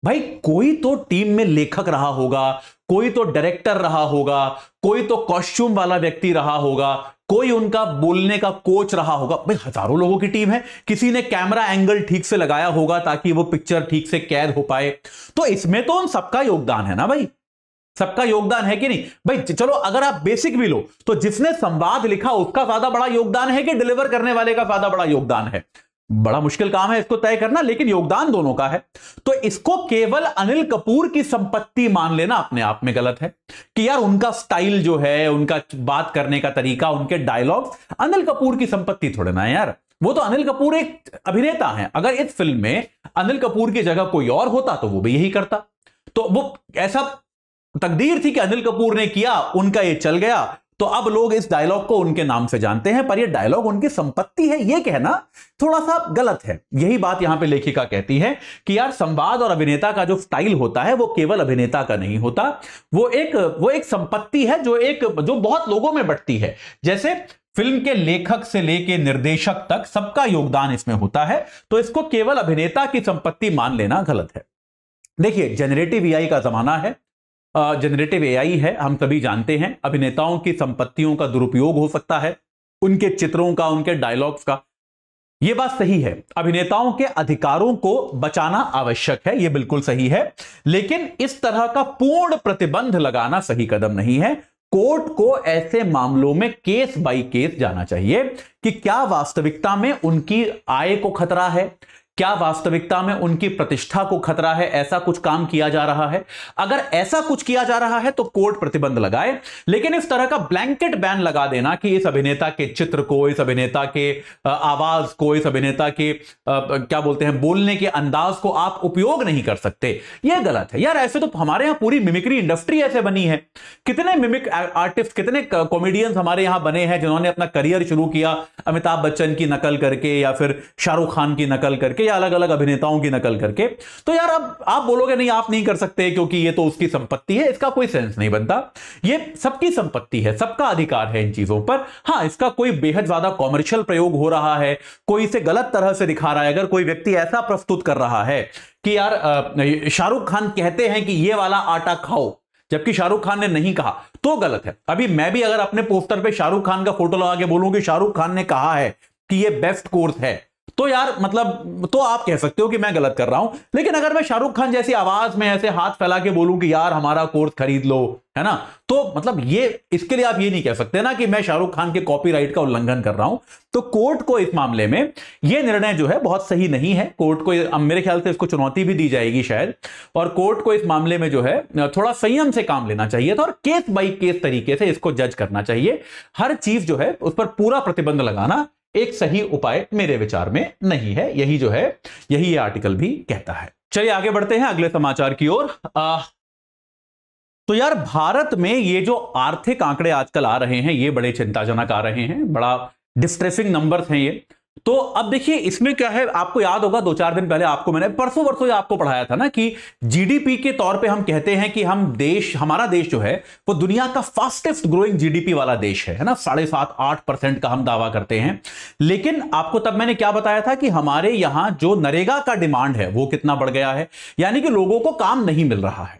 भाई कोई तो टीम में लेखक रहा होगा, कोई तो डायरेक्टर रहा होगा, कोई तो कॉस्ट्यूम वाला व्यक्ति रहा होगा, कोई उनका बोलने का कोच रहा होगा। भाई हजारों लोगों की टीम है, किसी ने कैमरा एंगल ठीक से लगाया होगा ताकि वो पिक्चर ठीक से कैद हो पाए। तो इसमें तो उन सबका योगदान है ना भाई, सबका योगदान है कि नहीं भाई? चलो अगर आप बेसिक भी लो तो जिसने संवाद लिखा उसका ज्यादा बड़ा योगदान है कि डिलीवर करने वाले का ज्यादा बड़ा योगदान है? बड़ा मुश्किल काम है इसको तय करना, लेकिन योगदान दोनों का है। तो इसको केवल अनिल कपूर की संपत्ति मान लेना अपने आप में गलत है कि यार उनका स्टाइल जो है, उनका बात करने का तरीका, उनके डायलॉग अनिल कपूर की संपत्ति थोड़े ना है यार। वो तो अनिल कपूर एक अभिनेता है, अगर इस फिल्म में अनिल कपूर की जगह कोई और होता तो वो भी यही करता। तो वो ऐसा तकदीर थी कि अनिल कपूर ने किया, उनका ये चल गया, तो अब लोग इस डायलॉग को उनके नाम से जानते हैं, पर ये डायलॉग उनकी संपत्ति है, ये कहना थोड़ा सा गलत है। यही बात यहां पे लेखिका कहती है कि यार संवाद और अभिनेता का जो स्टाइल होता है वो केवल अभिनेता का नहीं होता, वो एक संपत्ति है जो बहुत लोगों में बंटती है। जैसे फिल्म के लेखक से लेके निर्देशक तक सबका योगदान इसमें होता है, तो इसको केवल अभिनेता की संपत्ति मान लेना गलत है। देखिए जनरेटिव एआई का जमाना है, जनरेटिव एआई है, हम सभी जानते हैं। अभिनेताओं की संपत्तियों का दुरुपयोग हो सकता है, उनके चित्रों का, उनके डायलॉग्स का। यह बात सही है, अभिनेताओं के अधिकारों को बचाना आवश्यक है, यह बिल्कुल सही है, लेकिन इस तरह का पूर्ण प्रतिबंध लगाना सही कदम नहीं है। कोर्ट को ऐसे मामलों में केस बाय केस जाना चाहिए कि क्या वास्तविकता में उनकी आय को खतरा है, क्या वास्तविकता में उनकी प्रतिष्ठा को खतरा है, ऐसा कुछ काम किया जा रहा है। अगर ऐसा कुछ किया जा रहा है तो कोर्ट प्रतिबंध लगाए, लेकिन इस तरह का ब्लैंकेट बैन लगा देना कि इस अभिनेता के चित्र को, इस अभिनेता के आवाज को, इस अभिनेता के क्या बोलते हैं बोलने के अंदाज को आप उपयोग नहीं कर सकते, यह गलत है यार। ऐसे तो हमारे यहां पूरी मिमिक्री इंडस्ट्री ऐसे बनी है, कितने मिमिक आर्टिस्ट, कितने कॉमेडियंस हमारे यहां बने हैं जिन्होंने अपना करियर शुरू किया अमिताभ बच्चन की नकल करके या फिर शाहरुख खान की नकल करके या अलग अलग अभिनेताओं की नकल करके। तो यार अब आप बोलोगे नहीं आप नहीं कर सकते क्योंकि ये तो उसकी संपत्ति है, इसका कोई सेंस नहीं बनता। ये सबकी संपत्ति है, सबका अधिकार है इन चीजों पर। हां, इसका कोई बेहद ज्यादा कॉमर्शियल प्रयोग हो रहा है, कोई इसे गलत तरह से दिखा रहा है, अगर कोई व्यक्ति ऐसा प्रस्तुत कर रहा है कि यार शाहरुख खान कहते हैं कि ये वाला आटा खाओ जबकि शाहरुख खान ने नहीं कहा, तो गलत है। अभी मैं भी अगर अपने पोस्टर पे शाहरुख खान का फोटो लगा के बोलूं कि शाहरुख खान ने कहा है कि ये बेस्ट कोर्स है, तो यार मतलब तो आप कह सकते हो कि मैं गलत कर रहा हूं। लेकिन अगर मैं शाहरुख खान जैसी आवाज में ऐसे हाथ फैला के बोलूं कि यार हमारा कोर्स खरीद लो, है ना, तो मतलब ये इसके लिए आप ये नहीं कह सकते ना कि मैं शाहरुख खान के कॉपीराइट का उल्लंघन कर रहा हूं। तो कोर्ट को इस मामले में ये निर्णय जो है बहुत सही नहीं है। कोर्ट को मेरे ख्याल से इसको चुनौती भी दी जाएगी शायद, और कोर्ट को इस मामले में जो है थोड़ा संयम से काम लेना चाहिए था और केस बाय केस तरीके से इसको जज करना चाहिए। हर चीज जो है उस पर पूरा प्रतिबंध लगाना एक सही उपाय मेरे विचार में नहीं है। यही जो है, यही ये आर्टिकल भी कहता है। चलिए आगे बढ़ते हैं अगले समाचार की ओर। तो यार भारत में ये जो आर्थिक आंकड़े आजकल आ रहे हैं ये बड़े चिंताजनक आ रहे हैं, बड़ा डिस्ट्रेसिंग नंबर्स हैं ये। तो अब देखिए इसमें क्या है, आपको याद होगा 2-4 दिन पहले आपको मैंने परसों आपको पढ़ाया था ना कि जीडीपी के तौर पे हम कहते हैं कि हमारा देश जो है वो दुनिया का फास्टेस्ट ग्रोइंग जीडीपी वाला देश है ना, 7.5-8% का हम दावा करते हैं। लेकिन आपको तब मैंने क्या बताया था कि हमारे यहां जो नरेगा का डिमांड है वो कितना बढ़ गया है, यानी कि लोगों को काम नहीं मिल रहा है।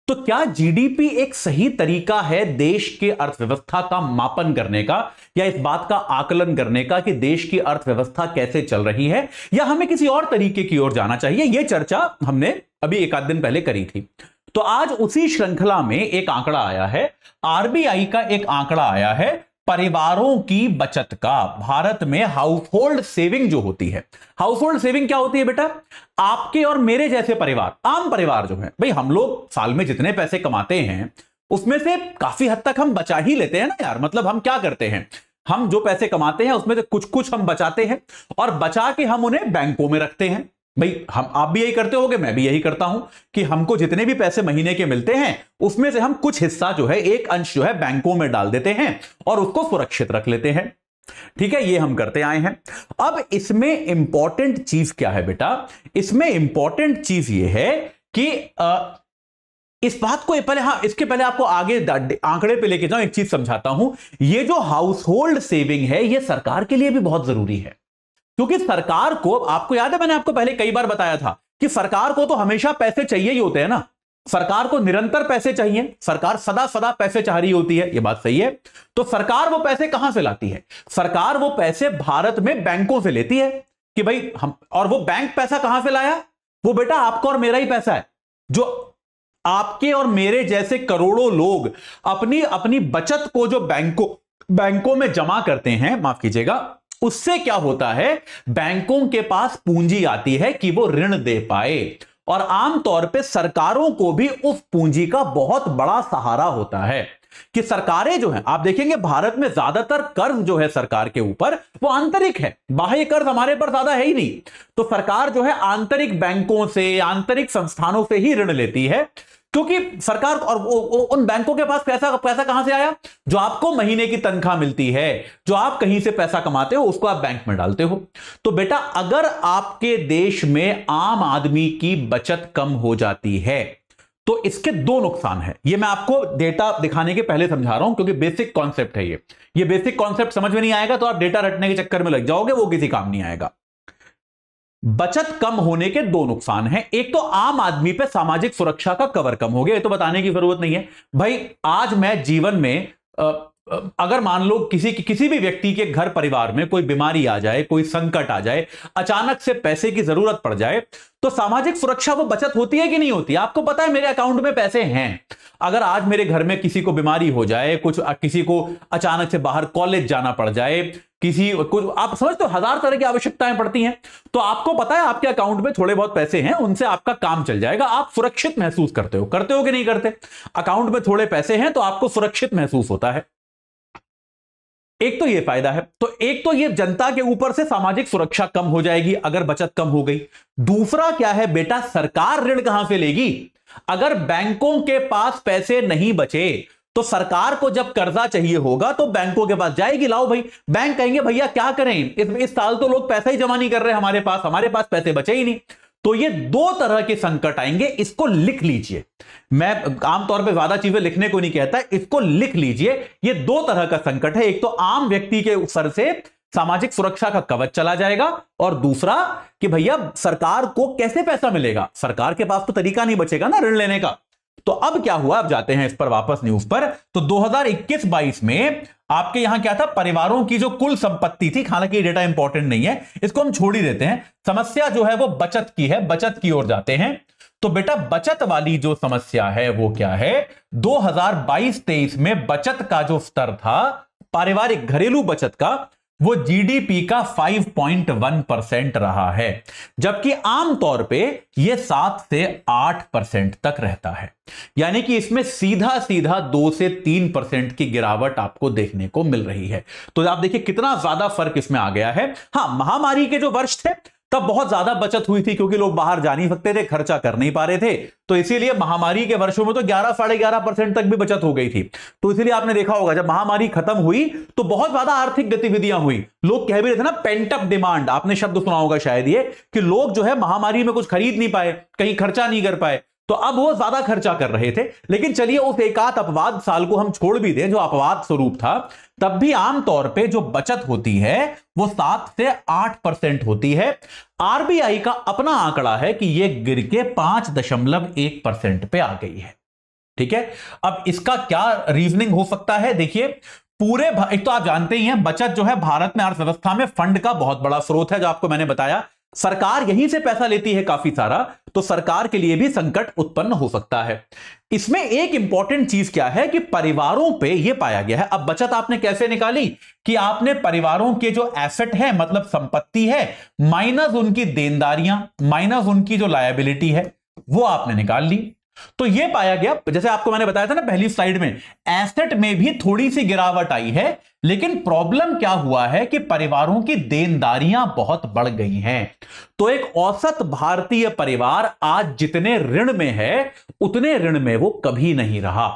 तो क्या जीडीपी एक सही तरीका है देश के अर्थव्यवस्था का मापन करने का या इस बात का आकलन करने का कि देश की अर्थव्यवस्था कैसे चल रही है, या हमें किसी और तरीके की ओर जाना चाहिए? यह चर्चा हमने अभी 1 आध दिन पहले करी थी। तो आज उसी श्रृंखला में एक आंकड़ा आया है, आरबीआई का एक आंकड़ा आया है परिवारों की बचत का। भारत में हाउस सेविंग जो होती है, हाउस सेविंग क्या होती है बेटा? आपके और मेरे जैसे परिवार, आम परिवार जो है, भाई हम लोग साल में जितने पैसे कमाते हैं उसमें से काफी हद तक हम बचा ही लेते हैं ना यार। मतलब हम क्या करते हैं, हम जो पैसे कमाते हैं उसमें से कुछ हम बचाते हैं और बचा के हम उन्हें बैंकों में रखते हैं। भाई आप भी यही करते होगे, मैं भी यही करता हूं कि हमको जितने भी पैसे महीने के मिलते हैं उसमें से हम कुछ हिस्सा जो है, एक अंश जो है बैंकों में डाल देते हैं और उसको सुरक्षित रख लेते हैं। ठीक है, ये हम करते आए हैं। अब इसमें इंपॉर्टेंट चीज क्या है बेटा? इसमें इंपॉर्टेंट चीज ये है कि इस बात को पहले, हाँ इसके पहले आपको आगे आंकड़े पे लेके जाऊं, एक चीज समझाता हूं। ये जो हाउस होल्ड सेविंग है ये सरकार के लिए भी बहुत जरूरी है। क्योंकि सरकार को, आपको याद है मैंने आपको पहले कई बार बताया था कि सरकार को तो हमेशा पैसे चाहिए ही होते हैं ना, सरकार को निरंतर पैसे चाहिए, सरकार सदा सदा पैसे चाह रही होती है, यह बात सही है। तो सरकार वो पैसे कहां से लाती है? सरकार वो पैसे भारत में बैंकों से लेती है कि भाई हम, और वो बैंक पैसा कहां से लाया? वो बेटा आपका और मेरा ही पैसा है, जो आपके और मेरे जैसे करोड़ों लोग अपनी अपनी बचत को जो बैंकों में जमा करते हैं, माफ कीजिएगा, उससे क्या होता है, बैंकों के पास पूंजी आती है कि वो ऋण दे पाए, और आमतौर पे सरकारों को भी उस पूंजी का बहुत बड़ा सहारा होता है कि सरकारें जो हैं, आप देखेंगे भारत में ज्यादातर कर्ज जो है सरकार के ऊपर वो आंतरिक है, बाह्य कर्ज हमारे पर ज्यादा है ही नहीं। तो सरकार जो है आंतरिक बैंकों से, आंतरिक संस्थानों से ही ऋण लेती है, क्योंकि सरकार और उन बैंकों के पास पैसा कहां से आया? जो आपको महीने की तनख्वाह मिलती है, जो आप कहीं से पैसा कमाते हो, उसको आप बैंक में डालते हो। तो बेटा अगर आपके देश में आम आदमी की बचत कम हो जाती है तो इसके दो नुकसान हैं। ये मैं आपको डेटा दिखाने के पहले समझा रहा हूं, क्योंकि बेसिक कॉन्सेप्ट है ये बेसिक कॉन्सेप्ट समझ में नहीं आएगा तो आप डेटा रटने के चक्कर में लग जाओगे, वो किसी काम नहीं आएगा। बचत कम होने के दो नुकसान हैं। एक तो आम आदमी पे सामाजिक सुरक्षा का कवर कम हो गया, ये तो बताने की जरूरत नहीं है भाई। आज मैं जीवन में अगर मान लो किसी भी व्यक्ति के घर परिवार में कोई बीमारी आ जाए, कोई संकट आ जाए, अचानक से पैसे की जरूरत पड़ जाए, तो सामाजिक सुरक्षा वो बचत होती है कि नहीं होती? आपको पता है मेरे अकाउंट में पैसे हैं, अगर आज मेरे घर में किसी को बीमारी हो जाए, किसी को अचानक से बाहर कॉलेज जाना पड़ जाए, कुछ आप समझते हो, हजार तरह की आवश्यकताएं पड़ती हैं, तो आपको पता है आपके अकाउंट में थोड़े बहुत पैसे हैं, उनसे आपका काम चल जाएगा, आप सुरक्षित महसूस करते हो कि नहीं करते? अकाउंट में थोड़े पैसे हैं तो आपको सुरक्षित महसूस होता है। एक तो ये फायदा है, तो एक तो ये जनता के ऊपर से सामाजिक सुरक्षा कम हो जाएगी अगर बचत कम हो गई। दूसरा क्या है बेटा, सरकार ऋण कहां से लेगी? अगर बैंकों के पास पैसे नहीं बचे तो सरकार को जब कर्जा चाहिए होगा तो बैंकों के पास जाएगी, लाओ भाई। बैंक कहेंगे भैया क्या करें, इस साल तो लोग पैसा ही जमा नहीं कर रहे, हमारे पास पैसे बचे ही नहीं। तो ये दो तरह के संकट आएंगे, इसको लिख लीजिए। मैं आमतौर पे ज्यादा चीजें लिखने को नहीं कहता, इसको लिख लीजिए। ये दो तरह का संकट है, एक तो आम व्यक्ति के सर से सामाजिक सुरक्षा का कवच चला जाएगा, और दूसरा कि भैया सरकार को कैसे पैसा मिलेगा, सरकार के पास तो तरीका नहीं बचेगा ना ऋण लेने का। तो अब क्या हुआ, अब जाते हैं इस पर वापस न्यूज पर। तो 2021-22 में आपके यहां क्या था, परिवारों की जो कुल संपत्ति थी, हालांकि ये डेटा इंपॉर्टेंट नहीं है, इसको हम छोड़ ही देते हैं। समस्या जो है वो बचत की है, बचत की ओर जाते हैं। तो बेटा बचत वाली जो समस्या है वो क्या है, 2022-23 में बचत का जो स्तर था, पारिवारिक घरेलू बचत का, वो जीडीपी का 5.1% रहा है, जबकि आमतौर पे ये 7 से 8% तक रहता है। यानी कि इसमें सीधा 2 से 3% की गिरावट आपको देखने को मिल रही है। तो आप देखिए कितना ज्यादा फर्क इसमें आ गया है। हां, महामारी के जो वर्ष थे तब बहुत ज्यादा बचत हुई थी, क्योंकि लोग बाहर जा नहीं सकते थे, खर्चा कर नहीं पा रहे थे, तो इसीलिए महामारी के वर्षों में तो 11-11.5% तक भी बचत हो गई थी। तो इसीलिए आपने देखा होगा जब महामारी खत्म हुई तो बहुत ज्यादा आर्थिक गतिविधियां हुई। लोग कह भी रहे थे ना, पेंट अप डिमांड, आपने शब्द सुना होगा शायद ये, कि लोग जो है महामारी में कुछ खरीद नहीं पाए, कहीं खर्चा नहीं कर पाए, तो अब वो ज्यादा खर्चा कर रहे थे। लेकिन चलिए उस एकाध अपवाद साल को हम छोड़ भी दें जो अपवाद स्वरूप था, तब भी आमतौर पे जो बचत होती है वो 7 से 8% होती है। आरबीआई का अपना आंकड़ा है कि ये गिर के 5.1% पे आ गई है। ठीक है, अब इसका क्या रीजनिंग हो सकता है? देखिए एक तो आप जानते ही हैं बचत जो है भारत में अर्थव्यवस्था में फंड का बहुत बड़ा स्रोत है, जो आपको मैंने बताया, सरकार यहीं से पैसा लेती है काफी सारा, तो सरकार के लिए भी संकट उत्पन्न हो सकता है। इसमें एक इंपॉर्टेंट चीज क्या है कि परिवारों पे यह पाया गया है, अब बचत आपने कैसे निकाली कि आपने परिवारों के जो एसेट है, मतलब संपत्ति है, माइनस उनकी देनदारियां, माइनस उनकी जो लायबिलिटी है, वो आपने निकाल ली। तो यह पाया गया, जैसे आपको मैंने बताया था ना पहली स्लाइड में, एसेट में भी थोड़ी सी गिरावट आई है, लेकिन प्रॉब्लम क्या हुआ है कि परिवारों की देनदारियां बहुत बढ़ गई हैं। तो एक औसत भारतीय परिवार आज जितने ऋण में है उतने ऋण में वो कभी नहीं रहा।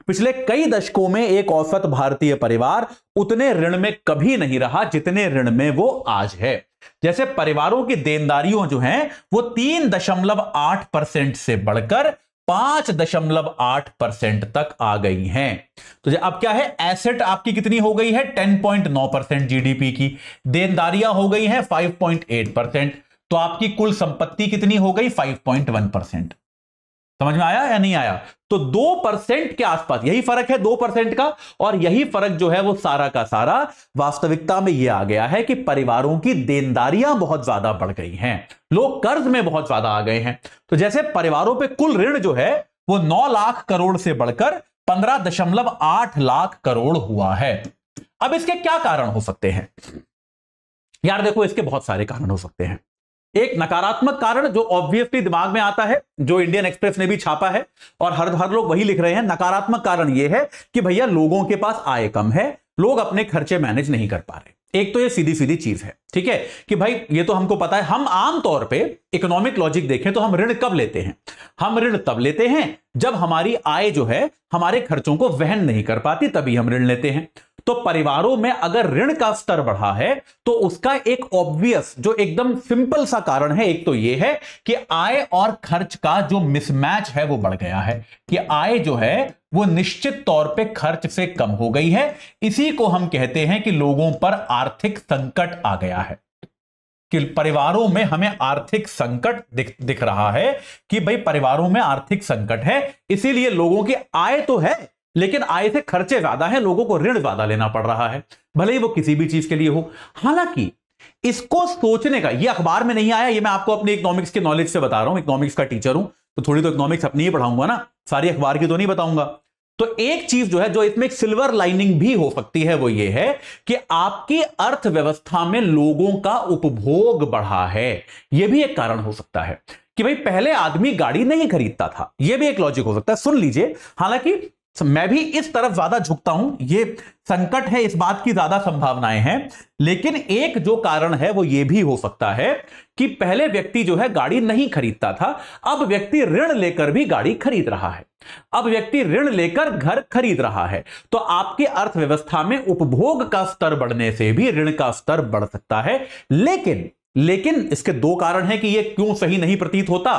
पिछले कई दशकों में एक औसत भारतीय परिवार उतने ऋण में कभी नहीं रहा जितने ऋण में वो आज है। जैसे परिवारों की देनदारियों जो हैं वो 3.8% से बढ़कर 5.8% तक आ गई हैं। तो अब क्या है, एसेट आपकी कितनी हो गई है 10.9% जीडीपी की, देनदारियां हो गई हैं 5.8%, तो आपकी कुल संपत्ति कितनी हो गई 5.1%। समझ में आया या नहीं आया? तो 2% के आसपास, यही फर्क है 2% का, और यही फर्क जो है वो सारा का सारा वास्तविकता में ये आ गया है कि परिवारों की देनदारियां बहुत ज्यादा बढ़ गई हैं, लोग कर्ज में बहुत ज्यादा आ गए हैं। तो जैसे परिवारों पे कुल ऋण जो है वो 9 लाख करोड़ से बढ़कर 15.8 लाख करोड़ हुआ है। अब इसके क्या कारण हो सकते हैं यार? देखो, इसके बहुत सारे कारण हो सकते हैं। एक नकारात्मक कारण जो ऑब्वियसली दिमाग में आता है, जो इंडियन एक्सप्रेस ने भी छापा है और हर लोग वही लिख रहे हैं, नकारात्मक कारण यह है कि भैया लोगों के पास आय कम है, लोग अपने खर्चे मैनेज नहीं कर पा रहे। एक तो ये सीधी सीधी चीज है, ठीक है, कि भाई ये तो हमको पता है। हम आम तौर पे इकोनॉमिक लॉजिक देखें तो हम ऋण कब लेते हैं? हम ऋण तब लेते हैं जब हमारी आय जो है हमारे खर्चों को वहन नहीं कर पाती, तभी हम ऋण लेते हैं। तो परिवारों में अगर ऋण का स्तर बढ़ा है तो उसका एक ऑब्वियस जो एकदम सिंपल सा कारण है, एक तो यह है कि आय और खर्च का जो मिसमैच है वो बढ़ गया है, कि आय जो है वो निश्चित तौर पे खर्च से कम हो गई है। इसी को हम कहते हैं कि लोगों पर आर्थिक संकट आ गया है, कि परिवारों में हमें आर्थिक संकट दिख रहा है, कि भाई परिवारों में आर्थिक संकट है, इसीलिए लोगों की आय तो है लेकिन आय से खर्चे ज्यादा है, लोगों को ऋण ज्यादा लेना पड़ रहा है, भले ही वो किसी भी चीज के लिए हो। हालांकि इसको सोचने का, ये अखबार में नहीं आया, ये मैं आपको अपने इकोनॉमिक्स के नॉलेज से बता रहा हूं, इकोनॉमिक्स का टीचर हूं तो थोड़ी तो इकोनॉमिक्स अपनी ही पढ़ाऊंगा ना, सारी अखबार की तो नहीं बताऊंगा। तो एक चीज जो है, जो इसमें एक सिल्वर लाइनिंग भी हो सकती है, वो ये है कि आपकी अर्थव्यवस्था में लोगों का उपभोग बढ़ा है। यह भी एक कारण हो सकता है कि भाई पहले आदमी गाड़ी नहीं खरीदता था, यह भी एक लॉजिक हो सकता है। सुन लीजिए, हालांकि मैं भी इस तरफ ज्यादा झुकता हूं, ये संकट है इस बात की ज्यादा संभावनाएं हैं, लेकिन एक जो कारण है वो ये भी हो सकता है कि पहले व्यक्ति जो है गाड़ी नहीं खरीदता था, अब व्यक्ति ऋण लेकर भी गाड़ी खरीद रहा है, अब व्यक्ति ऋण लेकर घर खरीद रहा है। तो आपकी अर्थव्यवस्था में उपभोग का स्तर बढ़ने से भी ऋण का स्तर बढ़ सकता है। लेकिन इसके दो कारण हैं कि यह क्यों सही नहीं प्रतीत होता।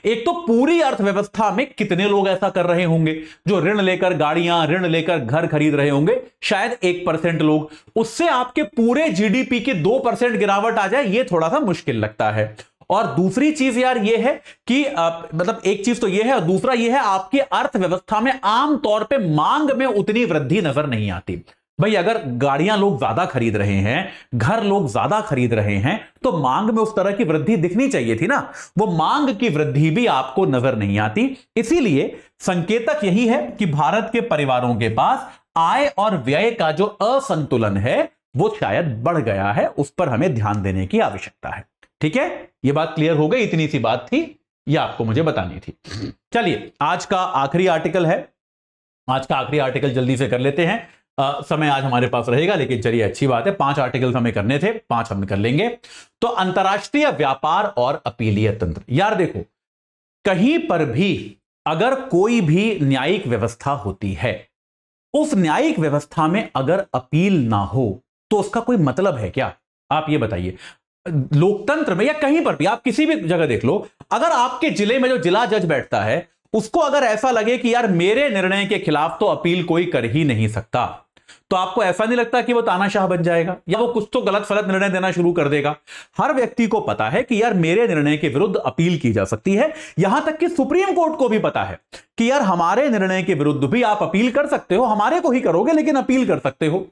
एक तो पूरी अर्थव्यवस्था में कितने लोग ऐसा कर रहे होंगे जो ऋण लेकर गाड़ियां, ऋण लेकर घर खरीद रहे होंगे? शायद 1% लोग। उससे आपके पूरे जीडीपी की 2% गिरावट आ जाए, यह थोड़ा सा मुश्किल लगता है। और दूसरी चीज यार ये है कि मतलब एक चीज तो ये है और दूसरा ये है, आपकी अर्थव्यवस्था में आमतौर पर मांग में उतनी वृद्धि नजर नहीं आती। भाई अगर गाड़ियां लोग ज्यादा खरीद रहे हैं, घर लोग ज्यादा खरीद रहे हैं, तो मांग में उस तरह की वृद्धि दिखनी चाहिए थी ना, वो मांग की वृद्धि भी आपको नजर नहीं आती। इसीलिए संकेतक यही है कि भारत के परिवारों के पास आय और व्यय का जो असंतुलन है वो शायद बढ़ गया है, उस पर हमें ध्यान देने की आवश्यकता है। ठीक है, यह बात क्लियर हो गई, इतनी सी बात थी, यह आपको मुझे बतानी थी। चलिए, आज का आखिरी आर्टिकल है, आज का आखिरी आर्टिकल जल्दी से कर लेते हैं। समय आज हमारे पास रहेगा, लेकिन चलिए अच्छी बात है, 5 आर्टिकल्स हमें करने थे, 5 हम कर लेंगे। तो अंतरराष्ट्रीय व्यापार और अपीलीय तंत्र। यार देखो, कहीं पर भी अगर कोई भी न्यायिक व्यवस्था होती है, उस न्यायिक व्यवस्था में अगर अपील ना हो तो उसका कोई मतलब है क्या? आप ये बताइए। लोकतंत्र में या कहीं पर भी, आप किसी भी जगह देख लो, अगर आपके जिले में जो जिला जज बैठता है उसको अगर ऐसा लगे कि यार मेरे निर्णय के खिलाफ तो अपील कोई कर ही नहीं सकता, तो आपको ऐसा नहीं लगता कि वो तानाशाह बन जाएगा या वो कुछ तो गलत फलत निर्णय देना शुरू कर देगा? हर व्यक्ति को पता है कि यार मेरे निर्णय के विरुद्ध अपील की जा सकती है। यहां तक कि सुप्रीम कोर्ट को भी पता है कि यार हमारे निर्णय के विरुद्ध भी आप अपील कर सकते हो, हमारे को ही करोगे लेकिन अपील कर सकते हो।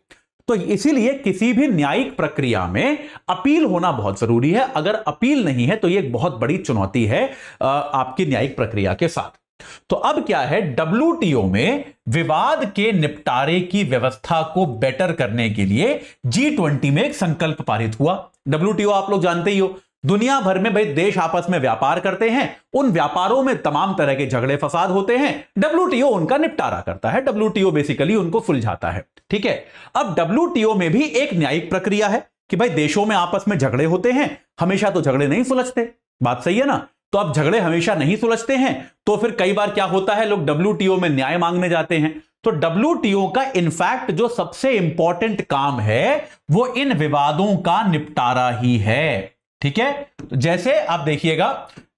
तो इसीलिए किसी भी न्यायिक प्रक्रिया में अपील होना बहुत जरूरी है। अगर अपील नहीं है तो यह एक बहुत बड़ी चुनौती है आपकी न्यायिक प्रक्रिया के साथ। तो अब क्या है, डब्ल्यूटीओ में विवाद के निपटारे की व्यवस्था को बेटर करने के लिए G20 में एक संकल्प पारित हुआ। डब्ल्यूटीओ आप लोग जानते ही हो, दुनिया भर में भाई देश आपस में व्यापार करते हैं, उन व्यापारों में तमाम तरह के झगड़े फसाद होते हैं, डब्ल्यूटीओ उनका निपटारा करता है, डब्ल्यूटीओ बेसिकली उनको सुलझाता है। ठीक है, अब डब्ल्यूटीओ में भी एक न्यायिक प्रक्रिया है कि भाई देशों में आपस में झगड़े होते हैं, हमेशा तो झगड़े नहीं सुलझते, बात सही है ना? तो अब झगड़े हमेशा नहीं सुलझते हैं तो फिर कई बार क्या होता है, लोग डब्ल्यूटीओ में न्याय मांगने जाते हैं। तो डब्ल्यूटीओ का इनफैक्ट जो सबसे इंपॉर्टेंट काम है वो इन विवादों का निपटारा ही है। ठीक है, तो जैसे आप देखिएगा,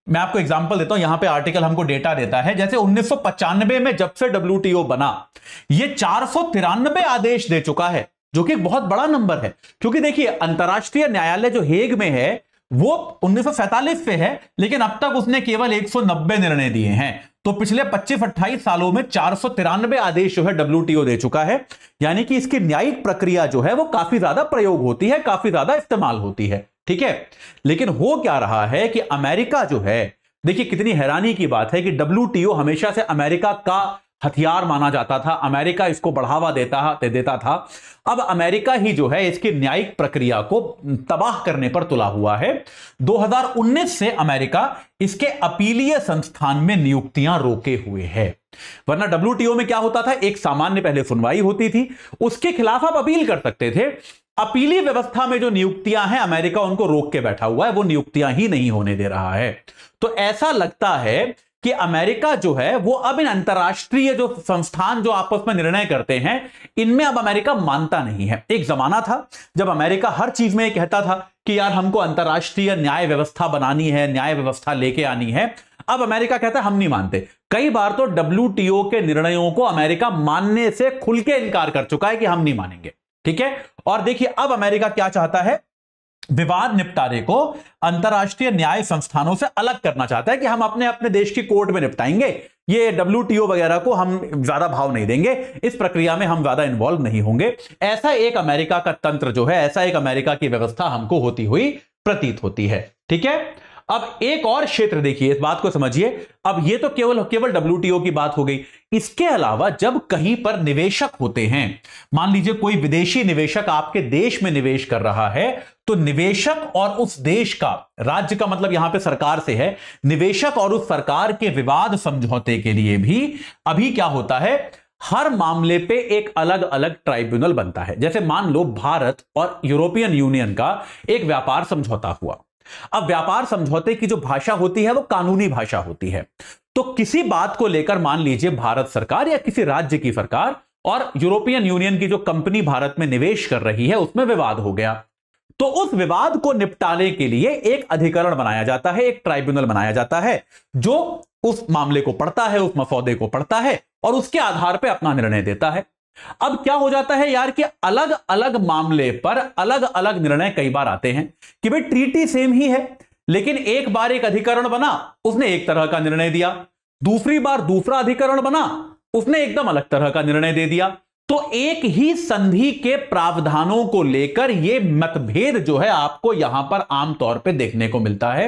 मैं आपको एग्जांपल देता हूं, यहां पे आर्टिकल हमको डेटा देता है, जैसे 1995 में जब से WTO बना, ये 493 आदेश दे चुका है, जो कि एक बहुत बड़ा नंबर है। क्योंकि देखिए, अंतर्राष्ट्रीय न्यायालय जो हेग में है वो 1947 से है, लेकिन अब तक उसने केवल 190 निर्णय दिए हैं। तो पिछले 25-28 सालों में 493 आदेश जो है WTO दे चुका है। यानी कि इसकी न्यायिक प्रक्रिया जो है वो काफी ज्यादा प्रयोग होती है, काफी ज्यादा इस्तेमाल होती है, ठीक है। लेकिन हो क्या रहा है कि अमेरिका जो है, देखिए कितनी हैरानी की बात है कि WTO हमेशा से अमेरिका का हथियार माना जाता था, अमेरिका इसको बढ़ावा देता था। अब अमेरिका ही जो है इसकी न्यायिक प्रक्रिया को तबाह करने पर तुला हुआ है। 2019 से अमेरिका इसके अपीलीय संस्थान में नियुक्तियां रोके हुए है। वरना WTO में क्या होता था, एक सामान्य पहले सुनवाई होती थी, उसके खिलाफ आप अपील कर सकते थे। अपीली व्यवस्था में जो नियुक्तियां हैं, अमेरिका उनको रोक के बैठा हुआ है, वो नियुक्तियां ही नहीं होने दे रहा है। तो ऐसा लगता है कि अमेरिका जो है वो अब इन अंतरराष्ट्रीय जो संस्थान जो आपस में निर्णय करते हैं, इनमें अब अमेरिका मानता नहीं है। एक जमाना था जब अमेरिका हर चीज में कहता था कि यार हमको अंतरराष्ट्रीय न्याय व्यवस्था बनानी है, न्याय व्यवस्था लेके आनी है। अब अमेरिका कहता है हम नहीं मानते। कई बार तो WTO के निर्णयों को अमेरिका मानने से खुल के इनकार कर चुका है कि हम नहीं मानेंगे, ठीक है। और देखिए अब अमेरिका क्या चाहता है, विवाद निपटारे को अंतरराष्ट्रीय न्याय संस्थानों से अलग करना चाहता है कि हम अपने अपने देश की कोर्ट में निपटाएंगे, ये WTO वगैरह को हम ज्यादा भाव नहीं देंगे, इस प्रक्रिया में हम ज्यादा इन्वॉल्व नहीं होंगे। ऐसा एक अमेरिका का तंत्र जो है, ऐसा एक अमेरिका की व्यवस्था हमको होती हुई प्रतीत होती है, ठीक है। अब एक और क्षेत्र देखिए, इस बात को समझिए। अब ये तो केवल WTO की बात हो गई। इसके अलावा जब कहीं पर निवेशक होते हैं, मान लीजिए कोई विदेशी निवेशक आपके देश में निवेश कर रहा है, तो निवेशक और उस देश का, राज्य का मतलब यहां पे सरकार से है, निवेशक और उस सरकार के विवाद समझौते के लिए भी अभी क्या होता है, हर मामले पे एक अलग अलग ट्राइब्यूनल बनता है। जैसे मान लो भारत और यूरोपियन यूनियन का एक व्यापार समझौता हुआ। अब व्यापार समझौते की जो भाषा होती है वो कानूनी भाषा होती है। तो किसी बात को लेकर मान लीजिए भारत सरकार या किसी राज्य की सरकार और यूरोपियन यूनियन की जो कंपनी भारत में निवेश कर रही है, उसमें विवाद हो गया। तो उस विवाद को निपटाने के लिए एक अधिकरण बनाया जाता है, एक ट्राइब्यूनल बनाया जाता है, जो उस मामले को पढ़ता है, उस मसौदे को पढ़ता है और उसके आधार पर अपना निर्णय देता है। अब क्या हो जाता है यार कि अलग अलग मामले पर अलग अलग निर्णय कई बार आते हैं कि भाई ट्रीटी सेम ही है, लेकिन एक बार एक अधिकरण बना, उसने एक तरह का निर्णय दिया, दूसरी बार दूसरा अधिकरण बना, उसने एकदम अलग तरह का निर्णय दे दिया। तो एक ही संधि के प्रावधानों को लेकर यह मतभेद जो है आपको यहां पर आमतौर पे देखने को मिलता है।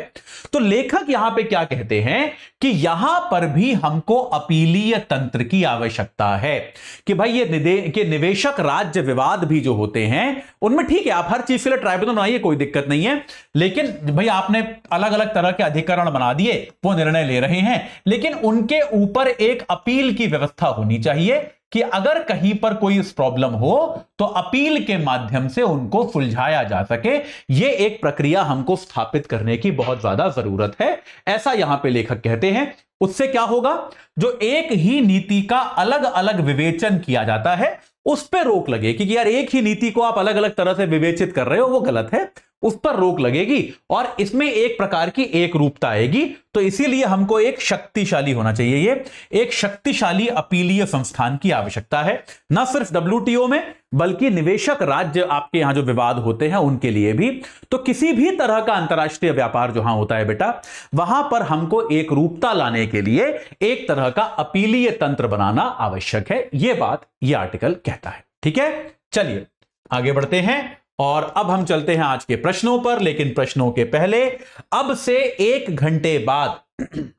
तो लेखक यहां पे क्या कहते हैं कि यहां पर भी हमको अपीलीय तंत्र की आवश्यकता है कि भाई ये निवेशक राज्य विवाद भी जो होते हैं उनमें ठीक है, आप हर चीज के लिए ट्राइब्यूनल बनाइए, कोई दिक्कत नहीं है, लेकिन भाई आपने अलग अलग तरह के अधिकरण बना दिए, वो निर्णय ले रहे हैं, लेकिन उनके ऊपर एक अपील की व्यवस्था होनी चाहिए कि अगर कहीं पर कोई प्रॉब्लम हो तो अपील के माध्यम से उनको सुलझाया जा सके। यह एक प्रक्रिया हमको स्थापित करने की बहुत ज्यादा जरूरत है, ऐसा यहां पे लेखक कहते हैं। उससे क्या होगा, जो एक ही नीति का अलग अलग विवेचन किया जाता है उस पर रोक लगेगी कि यार एक ही नीति को आप अलग अलग तरह से विवेचित कर रहे हो, वो गलत है, उस पर रोक लगेगी और इसमें एक प्रकार की एक रूपता आएगी। तो इसीलिए हमको एक शक्तिशाली होना चाहिए, ये एक शक्तिशाली अपीलीय संस्थान की आवश्यकता है, न सिर्फ WTO में बल्कि निवेशक राज्य आपके यहां जो विवाद होते हैं उनके लिए भी। तो किसी भी तरह का अंतरराष्ट्रीय व्यापार जहां होता है बेटा, वहां पर हमको एक रूपता लाने के लिए एक तरह का अपीलीय तंत्र बनाना आवश्यक है। यह बात यह आर्टिकल कहता है, ठीक है। चलिए आगे बढ़ते हैं और अब हम चलते हैं आज के प्रश्नों पर। लेकिन प्रश्नों के पहले अब से 1 घंटे बाद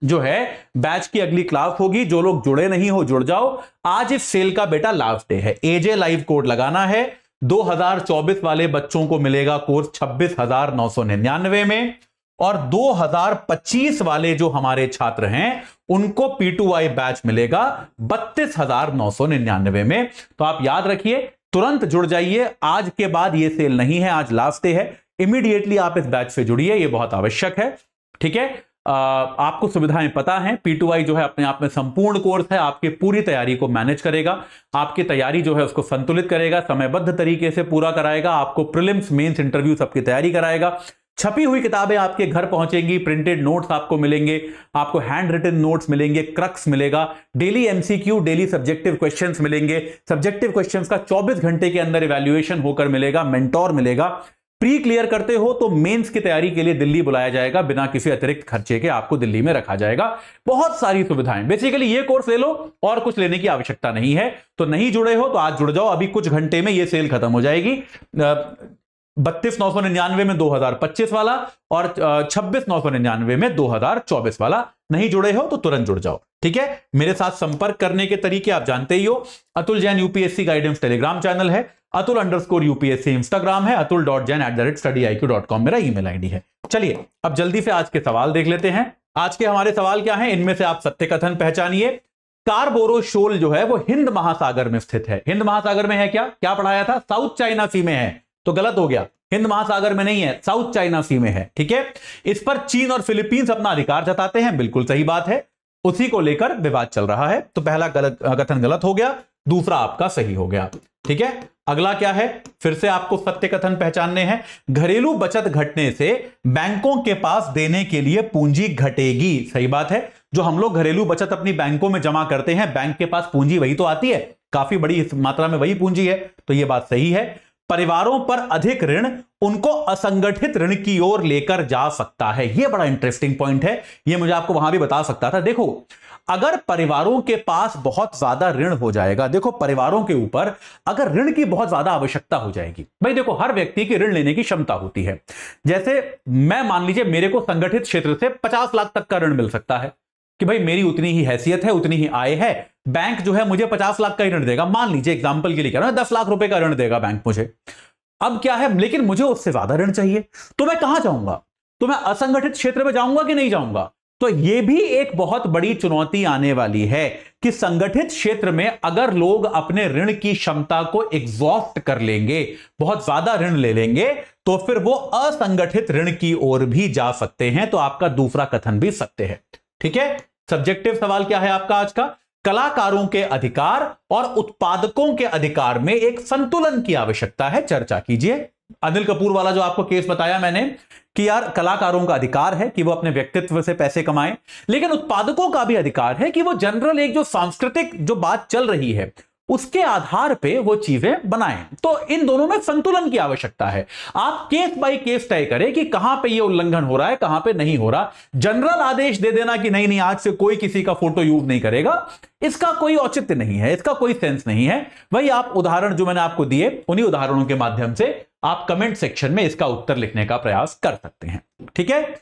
जो है बैच की अगली क्लास होगी। जो लोग जुड़े नहीं हो जुड़ जाओ। आज इस सेल का बेटा लास्ट डे है, AJ लाइव कोड लगाना है। 2024 वाले बच्चों को मिलेगा कोर्स 26,999 में और 2025 वाले जो हमारे छात्र हैं उनको P2I बैच मिलेगा 32,999 में। तो आप याद रखिए, तुरंत जुड़ जाइए, आज के बाद ये सेल नहीं है, आज लास्ट डे है। इमीडिएटली आप इस बैच से जुड़िए, ये बहुत आवश्यक है, ठीक है। आपको सुविधाएं पता हैं। P2I जो है अपने आप में संपूर्ण कोर्स है, आपकी पूरी तैयारी को मैनेज करेगा, आपकी तैयारी जो है उसको संतुलित करेगा, समयबद्ध तरीके से पूरा कराएगा, आपको प्रीलिम्स मेंस इंटरव्यू सबकी तैयारी कराएगा। छपी हुई किताबें आपके घर पहुंचेंगी, प्रिंटेड नोट्स आपको मिलेंगे, आपको हैंड रिटन नोट्स मिलेंगे, क्रक्स मिलेगा, daily MCQ, daily subjective questions मिलेंगे, सब्जेक्टिव क्वेश्चंस का 24 घंटे के अंदर इवैल्यूएशन होकर मिलेगा, मेंटोर मिलेगा। प्री क्लियर करते हो तो मेंस की तैयारी के लिए दिल्ली बुलाया जाएगा, बिना किसी अतिरिक्त खर्चे के आपको दिल्ली में रखा जाएगा। बहुत सारी सुविधाएं, बेसिकली ये कोर्स ले लो और कुछ लेने की आवश्यकता नहीं है। तो नहीं जुड़े हो तो आज जुड़ जाओ, अभी कुछ घंटे में ये सेल खत्म हो जाएगी। 32,999 में 2025 वाला और 26,999 में 2024 वाला। नहीं जुड़े हो तो तुरंत जुड़ जाओ, ठीक है। मेरे साथ संपर्क करने के तरीके आप जानते ही हो। Atul Jain UPSC guidance Telegram channel है, अतुल_UPSC इंस्टाग्राम है, atul.jain@studiiq.com मेरा ईमेल आईडी है। चलिए अब जल्दी से आज के सवाल देख लेते हैं। आज के हमारे सवाल क्या हैं, इनमें से आप सत्य कथन पहचानिए। स्कारबोरो शोल जो है वो हिंद महासागर में स्थित है। हिंद महासागर में है क्या पढ़ाया था? साउथ चाइना सी में है, तो गलत हो गया। हिंद महासागर में नहीं है, साउथ चाइना सी में है, ठीक है। इस पर चीन और फिलीपींस अपना अधिकार जताते हैं, बिल्कुल सही बात है। उसी को लेकर विवाद चल रहा है, तो पहला कथन गलत हो गया, दूसरा आपका सही हो गया, ठीक है। अगला क्या है, फिर से आपको सत्य कथन पहचानने हैं। घरेलू बचत घटने से बैंकों के पास देने के लिए पूंजी घटेगी, सही बात है। जो हम लोग घरेलू बचत अपनी बैंकों में जमा करते हैं, बैंक के पास पूंजी वही तो आती है, काफी बड़ी मात्रा में वही पूंजी है, तो यह बात सही है। परिवारों पर अधिक ऋण उनको असंगठित ऋण की ओर लेकर जा सकता है। यह बड़ा इंटरेस्टिंग पॉइंट है, यह मुझे आपको वहां भी बता सकता था। देखो, अगर परिवारों के पास बहुत ज्यादा ऋण हो जाएगा, देखो परिवारों के ऊपर अगर ऋण की बहुत ज्यादा आवश्यकता हो जाएगी, भाई देखो हर व्यक्ति की ऋण लेने की क्षमता होती है। जैसे मैं मान लीजिए मेरे को संगठित क्षेत्र से 50 लाख तक का ऋण मिल सकता है कि भाई मेरी उतनी ही हैसियत है, उतनी ही आय है, बैंक जो है मुझे 50 लाख का ही ऋण देगा। मान लीजिए एग्जांपल के लिए कह रहा हूं, 10 लाख रुपए का ऋण देगा बैंक मुझे। अब क्या है, लेकिन मुझे उससे ज्यादा ऋण चाहिए, तो मैं कहां जाऊंगा? तो मैं असंगठित क्षेत्र में जाऊंगा कि नहीं जाऊंगा? तो यह भी एक बहुत बड़ी चुनौती आने वाली है कि संगठित क्षेत्र में अगर लोग अपने ऋण की क्षमता को एग्जॉस्ट कर लेंगे, बहुत ज्यादा ऋण ले लेंगे, तो फिर वो असंगठित ऋण की ओर भी जा सकते हैं। तो आपका दूसरा कथन भी सत्य है, ठीक है। सब्जेक्टिव सवाल क्या है आपका आज का? कलाकारों के अधिकार और उत्पादकों के अधिकार में एक संतुलन की आवश्यकता है, चर्चा कीजिए। अनिल कपूर वाला जो आपको केस बताया मैंने कि यार कलाकारों का अधिकार है कि वो अपने व्यक्तित्व से पैसे कमाएं, लेकिन उत्पादकों का भी अधिकार है कि वो जनरल एक जो सांस्कृतिक जो बात चल रही है उसके आधार पे वो चीजें बनाएं। तो इन दोनों में संतुलन की आवश्यकता है। आप केस बाय केस तय करें कि कहां पे ये उल्लंघन हो रहा है, कहां पे नहीं हो रहा। जनरल आदेश दे देना कि नहीं नहीं आज से कोई किसी का फोटो यूज नहीं करेगा, इसका कोई औचित्य नहीं है, इसका कोई सेंस नहीं है। वही आप उदाहरण जो मैंने आपको दिए, उन्हीं उदाहरणों के माध्यम से आप कमेंट सेक्शन में इसका उत्तर लिखने का प्रयास कर सकते हैं, ठीक है।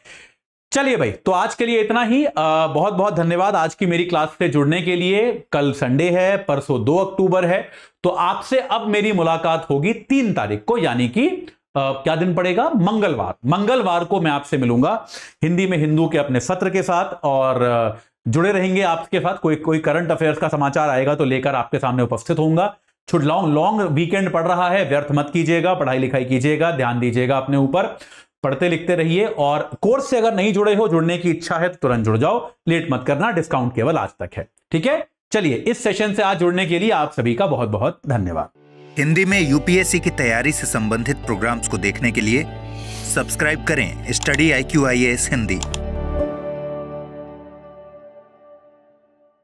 चलिए भाई, तो आज के लिए इतना ही। बहुत बहुत धन्यवाद आज की मेरी क्लास से जुड़ने के लिए। कल संडे है, परसों 2 अक्टूबर है, तो आपसे अब मेरी मुलाकात होगी 3 तारीख को, यानी कि क्या दिन पड़ेगा? मंगलवार। मंगलवार को मैं आपसे मिलूंगा हिंदी में हिंदू के अपने सत्र के साथ, और जुड़े रहेंगे आपके साथ। कोई करंट अफेयर्स का समाचार आएगा तो लेकर आपके सामने उपस्थित होऊंगा। लॉन्ग वीकेंड पड़ रहा है, व्यर्थ मत कीजिएगा, पढ़ाई लिखाई कीजिएगा, ध्यान दीजिएगा अपने ऊपर, पढ़ते लिखते रहिए। और कोर्स से अगर नहीं जुड़े हो, जुड़ने की इच्छा है तो तुरंत जुड़ जाओ, लेट मत करना, डिस्काउंट केवल आज तक है, ठीक है। चलिए, इस सेशन से आज जुड़ने के लिए आप सभी का बहुत बहुत धन्यवाद। हिंदी में यूपीएससी की तैयारी से संबंधित प्रोग्राम्स को देखने के लिए सब्सक्राइब करें स्टडी IQ IAS हिंदी।